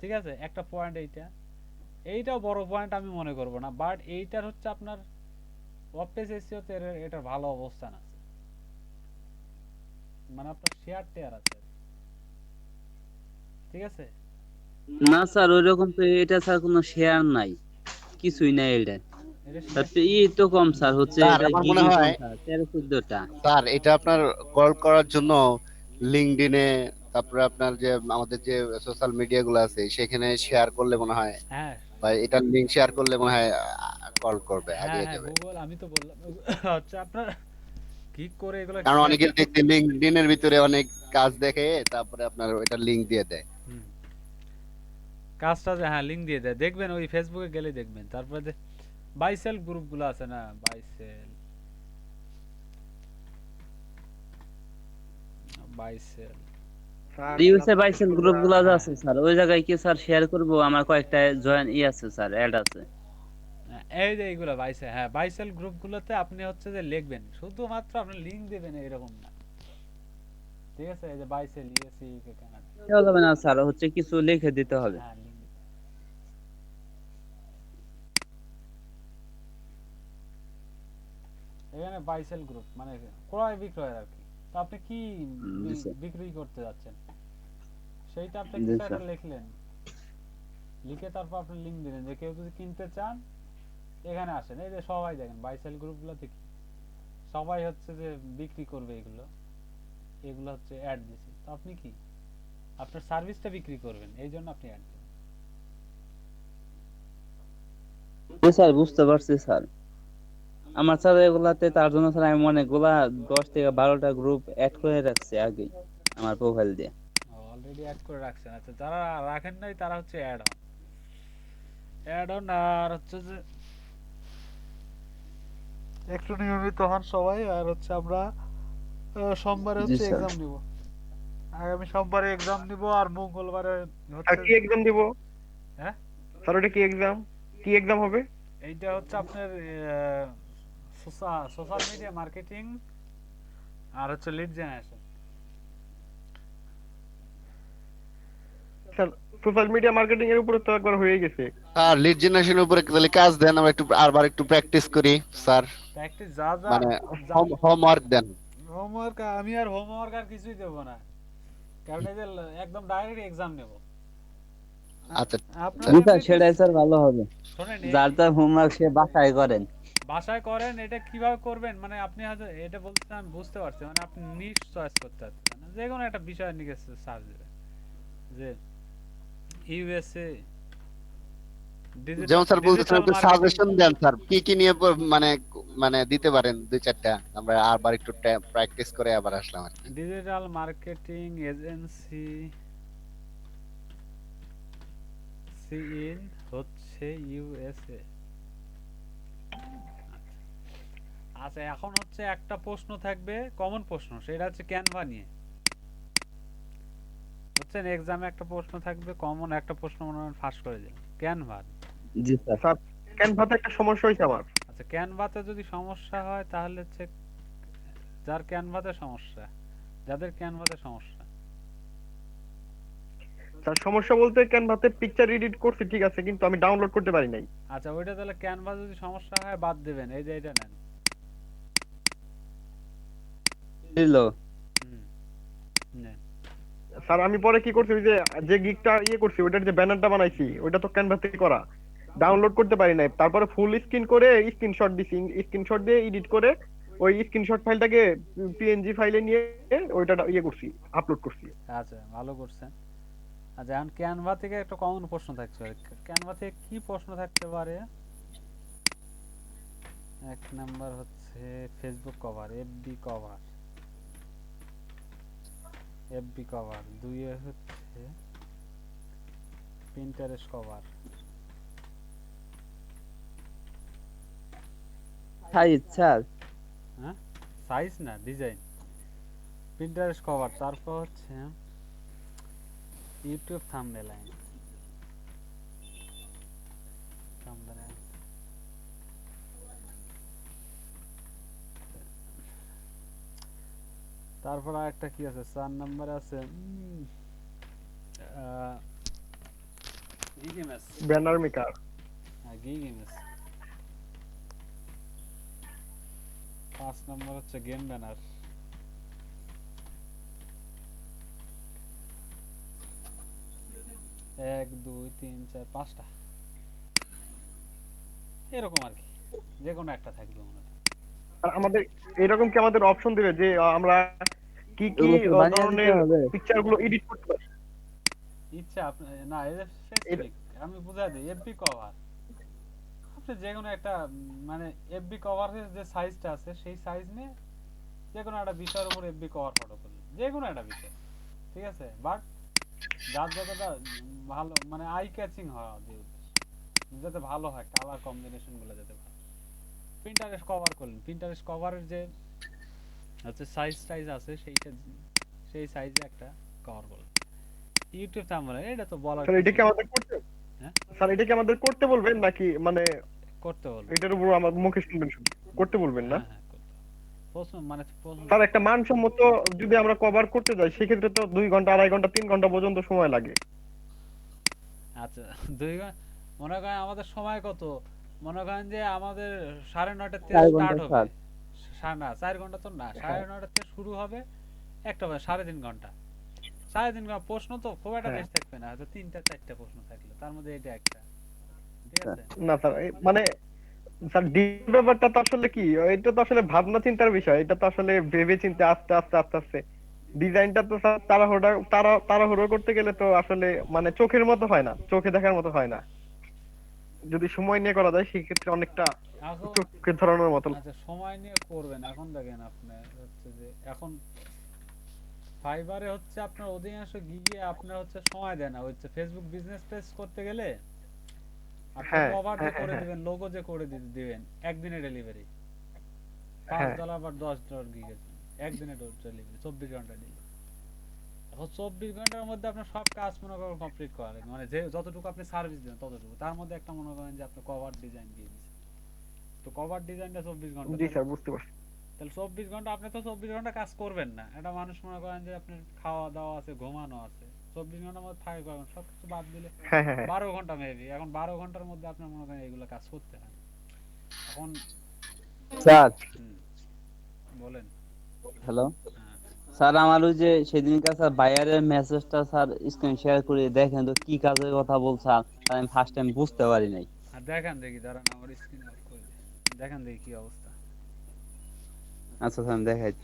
ঠিক আছে, একটা পয়েন্ট এইটাও বড় পয়েন্ট আমি মনে করব না, বাট এইটার হচ্ছে আপনার ওয়েব পেজ এসইওতে এটার ভালো অবস্থান আছে, মানে আপনার শেয়ার টেয়ার আছে, ঠিক আছে। না স্যার ওইরকম তো এটা স্যার কোনো শেয়ার নাই, কিছুই নাই এটা। এটা তারপরে ই তো কম স্যার, হচ্ছে স্যার এটা আমার মনে গিগই কম হয় স্যার, 13-14টা। স্যার এটা আপনার কল করার জন্য লিঙ্কডইনে, তারপরে আপনার যে আমাদের যে সোশ্যাল মিডিয়া গুলো আছে সেখানে শেয়ার করলে মনে হয়, হ্যাঁ বা এটার লিঙ্ক শেয়ার করলে মনে হয় কল করবে, হ্যাঁ আগে হ্যাঁ যাবে। গুগল, আমি তো বললাম হচ্ছে আপনার ক্লিক করে এগুলো কারণ শেয়ার। অনেকের দেখতে লিঙ্কডইনের ভিতরে অনেক কাজ দেখে তারপরে আপনার ওইটা লিঙ্ক দিয়ে দেয়। কাজটা হ্যাঁ লিংক দিয়ে দেয়, দেখবেন ওই ফেসবুকে গেলে দেখবেন। তারপরে যে বাইসেল গ্রুপগুলো আছে না, বাইসেল বাইসেল ইউএসএ বাইসেল গ্রুপ গুলো যে হ্যাঁ আছে স্যার, ওই জায়গায় কি স্যার শেয়ার করব? আমার কয়েকটা জয়েন আছে স্যার, অ্যাড আছে। এই যে এইগুলো বাইসেল, হ্যাঁ বাইসেল গ্রুপগুলোতে আপনি হচ্ছে যে লিখবেন, শুধুমাত্র আপনি লিংক দিবেন এরকম না, ঠিক আছে। এই যে বাইসেল ইউএসএ ইউকে কানাডা, দেওয়া যাবে না স্যার, হচ্ছে কিছু লিখে দিতে হবে। হ্যাঁ লিংক দিতে। এখানে বাইসেল গ্রুপ মানে ক্রয় বিক্রয়ের আর কি। তো আপনি কি জি স্যার। বিক্রি করতে যাচ্ছেন সেইটা আপনি জি কিছু স্যার। একটা লিখলেন, লিখে তারপর আপনি লিংক দিলেন যে কেউ যদি কিনতে চান এখানে আসেন। এই যে সবাই দেখেন বাইসেল গ্রুপগুলোতে কি সবাই হচ্ছে যে বিক্রি করবে, এগুলো এগুলো হচ্ছে অ্যাড দিছে। তো আপনি কি আপনার সার্ভিসটা বিক্রি করবেন, এই জন্য আপনি অ্যাড দিবেন। জি স্যার, বুঝতে পারছি স্যার। আমার স্যার এগুলাতে তার জন্য স্যার আমি অনেকগুলা 10 থেকে 12টা গ্রুপ অ্যাড করে রাখছি আগে আমার প্রোফাইল দিয়ে। অলরেডি অ্যাড করে রাখছেন, আচ্ছা যারা রাখেন নাই তারা হচ্ছে অ্যাড অন, অ্যাড অন। আর হচ্ছে যে একটু নিয়মিত হন সবাই। আর হচ্ছে আমরা সোমবারে জি হচ্ছে স্যার। এক্সাম নিব, আগামী সোমবারে এক্সাম নিব, আর মঙ্গলবারে আর হচ্ছে কি এক্সাম দিব? হ্যাঁ স্যার ওটা কি এক্সাম হবে? এইটা হচ্ছে আপনার সোশ্যাল মিডিয়া মার্কেটিং আর হচ্ছে lead generation. Sir social media marketing এর উপরে তো একবার হয়ে গেছে। আর লিড জেনারেশনের উপরে তাহলে কাজ দেন, আমরা একটু আরবার একটু প্র্যাকটিস করি স্যার, প্র্যাকটিস যা যা মানে হোমওয়ার্ক দেন। হোমওয়ার্ক, আমি আর হোমওয়ার্ক আর কিছুই দেব না, কারণ এই যে একদম ডাইরেক্ট এক্সাম নেব। আচ্ছা আপনার জি স্যার, এমনিতে সেটাই স্যার ভালো হবে। শোনেন যার যার হোমওয়ার্ক সে বাসায় করেন। বাসায় করেন। এটা কিভাবে করবেন মানে আপনি হয়তো এটা বলতে আমি বুঝতে পারছি, মানে আপনি নিশ চয়েস করতে পারতেন না, যে কোনো একটা বিষয় নিয়ে সার্চ দিবেন যে ইউএসএ যেমন স্যার বলতেছেন ডিজিটাল একটু মার্কেটিং। সাজেশন দেন স্যার, কি কি নিয়ে মানে মানে দিতে পারেন 2-4টা, আমরা আবার একটু প্র্যাকটিস করে আবার আসলাম আর কি। ডিজিটাল মার্কেটিং এজেন্সি সিইন হচ্ছে ইউএসএ। আচ্ছা এখন হচ্ছে একটা প্রশ্ন থাকবে, কমন প্রশ্ন, সেটা হচ্ছে ক্যানভা নিয়ে। বুঝছেন, এক্সামে একটা প্রশ্ন থাকবে কমন, একটা প্রশ্ন মনে হয় ফাঁস করে দিন ক্যানভা। জি স্যার। স্যার ক্যানভাতে একটা সমস্যা হয়েছে আমার। আচ্ছা ক্যানভাতে যদি সমস্যা হয় তাহলে হচ্ছে যার ক্যানভাতে সমস্যা, যাদের ক্যানভাতে সমস্যা। স্যার সমস্যা বলতে ক্যানভাতে পিকচার এডিট করছি ঠিক আছে, কিন্তু আমি ডাউনলোড করতে পারি নাই। আচ্ছা ওইটা তাহলে ক্যানভা যদি সমস্যা হয় বাদ দেবেন, এই যে এটা নেন। দিলো। হুম, নেন। স্যার আমি পরে কি করছি, ওই যে গিগটা করছি ওইটার যে ব্যানারটা বানাইছি ওইটা তো ক্যানভা থেকে করা, ডাউনলোড করতে পারি নাই। তারপরে ফুল স্ক্রিন করে স্ক্রিনশট দিছি, স্ক্রিনশট দিয়ে এডিট করে ওই স্ক্রিনশট ফাইলটাকে পিএনজি ফাইলে নিয়ে ওইটা করছি, আপলোড করছি। আচ্ছা ভালো করছেন। আচ্ছা, এখন ক্যানভা থেকে একটা কমন প্রশ্ন থাকতে পারে। ক্যানভা থেকে কি প্রশ্ন থাকতে পারে? এক নাম্বার হচ্ছে Facebook cover, FB cover, FB cover. দুইয়ে হচ্ছে পিন্টারেস্ট কভার। সাইজ স্যার, হ্যাঁ, size no, design. Pinterest cover, তারপর হচ্ছে ইউটিউব থাম্বনেল। তারপর আরেকটা কি আছে, 4 নম্বরে আছে গিগ ইমেজ। Banner maker. হ্যাঁ, গিগ ইমেজ। 5 নম্বর হচ্ছে গেম ব্যানার। 1 2 3 4 5টা এরকম আর কি, যে কোনো একটা থাকবে মনে হয়। আর আমাদের এরকম কি আমাদের অপশন দিবে যে আমরা কি কি এগুলো তো বানিয়ে দিতে ধরনের হবে। পিকচার গুলো এডিট করতে পারি? ইচ্ছা আপনি না, এটা স্পেসিফিক আমি বুঝাই দিই। এফবি কভার আপনি যে কোনো একটা মানে এফবি কভারের যে সাইজটা আছে সেই সাইজ নিয়ে যে কোনো একটা বিষয়ের উপর এফবি কভার ফটো করলেন, যে কোনো একটা বিষয়, ঠিক আছে? বাট যার যতটা ভালো মানে আই ক্যাচিং হওয়া যে যাতে ভালো হয়, কালার কম্বিনেশন গুলো যাতে ভালো। পিন্টারেস্ট কভার করলেন, পিন্টারেস্ট কভারের যে হচ্ছে সাইজ আছে সেইটা, সেই সাইজে একটা কভার করলেন। ইউটিউব থাম্বনেল, এটা তো বলার স্যার এটা কি আমাদের করতে হ্যাঁ স্যার এটা কি আমাদের করতে বলবেন নাকি মানে করতে বলবো। এটার উপর আমার মুখে শুনবেন শুধু করতে বলবেন না? হ্যাঁ হ্যাঁ করতে হবে। প্রশ্ন মানে প্রশ্ন স্যার একটা মানসম্মত যদি আমরা কভার করতে যাই সেক্ষেত্রে তো 2 ঘন্টা 2.5 ঘন্টা 3 ঘন্টা পর্যন্ত সময় লাগে। আচ্ছা 2 ঘন্টা মনে করেন আমাদের সময় কত, মনে করেন যে আমাদের 9:30 থেকে 4 স্টার্ট ঘন্টা হবে। স্যার। না 4 ঘন্টা তো না, 9:30 থেকে শুরু হবে, একটা বাজে 3.5 ঘন্টা। 3.5 ঘন্টা প্রশ্ন তো খুব একটা হ্যাঁ। বেশি থাকবে না, হয়তো 3টা 4টা প্রশ্ন থাকলে তার মধ্যে এটা একটা, ঠিক আছে? না স্যার মানে স্যার ব্যাপারটা তো আসলে কি, এটা তো আসলে ভাবনা চিন্তার বিষয়, এটা তো আসলে ভেবে চিন্তে আস্তে আস্তে আস্তে আস্তে ডিজাইনটা তো স্যার তাড়াহুড়ো করতে গেলে তো আসলে মানে চোখের মতো হয় না, চোখে দেখার মতো হয় না। যদি সময় নিয়ে করা যায় সেক্ষেত্রে অনেকটা এখন চোখে ধরানোর মতন। আচ্ছা সময় নিয়ে করবেন। এখন দেখেন আপনার হচ্ছে যে এখন ফাইবারে হচ্ছে আপনার অধিকাংশ গিগে আপনার হচ্ছে সময় দেয় না, হচ্ছে ফেসবুক বিজনেস পেজ করতে গেলে আপনি হ্যাঁ কভার যে হ্যাঁ করে হ্যাঁ দিবেন, লোগো যে করে দিবেন, একদিনে ডেলিভারি হ্যাঁ $5 বা $10 গিগের জন্য, একদিনে ডেলিভারি, 24 ঘন্টা ডেলিভারি। এখন 24 ঘন্টার মধ্যে আপনার সব কাজ মনে করেন কমপ্লিট করা লাগবে, মানে যে যতটুকু আপনি সার্ভিস দেন ততটুকু, তার মধ্যে একটা মনে করেন যে আপনি কভার ডিজাইন দিয়ে দিচ্ছেন, তো কভার ডিজাইনটা 24 ঘন্টা, জি স্যার বুঝতে পারছি। তাহলে 24 ঘন্টা আপনি তো 24 ঘন্টা কাজ করবেন না। একটা মানুষ মনে করেন যে আপনার খাওয়া দাওয়া আছে, ঘুমানো আছে, 24 ঘন্টার মধ্যে থাকে কখন, সবকিছু বাদ দিলে হ্যাঁ হ্যাঁ হ্যাঁ 12 ঘন্টা মেবি। এখন 12 ঘন্টার মধ্যে আপনার মনে করেন এগুলো কাজ করতে হয়। এখন স্যার হুম, বলেন। হ্যালো হ্যাঁ স্যার, আমার ওই যে সেদিনকার স্যার বায়ারের মেসেজটা স্যার স্ক্রিন শেয়ার করে দেখেন তো কি কাজের কথা বলছে, আর আমি ফার্স্ট টাইম বুঝতে পারি নাই। আর দেখান দেখি, দাঁড়ান আমার স্ক্রিন অফ করে দিই, দেখান দেখি কি অবস্থা। আচ্ছা স্যার আমি দেখাইছি।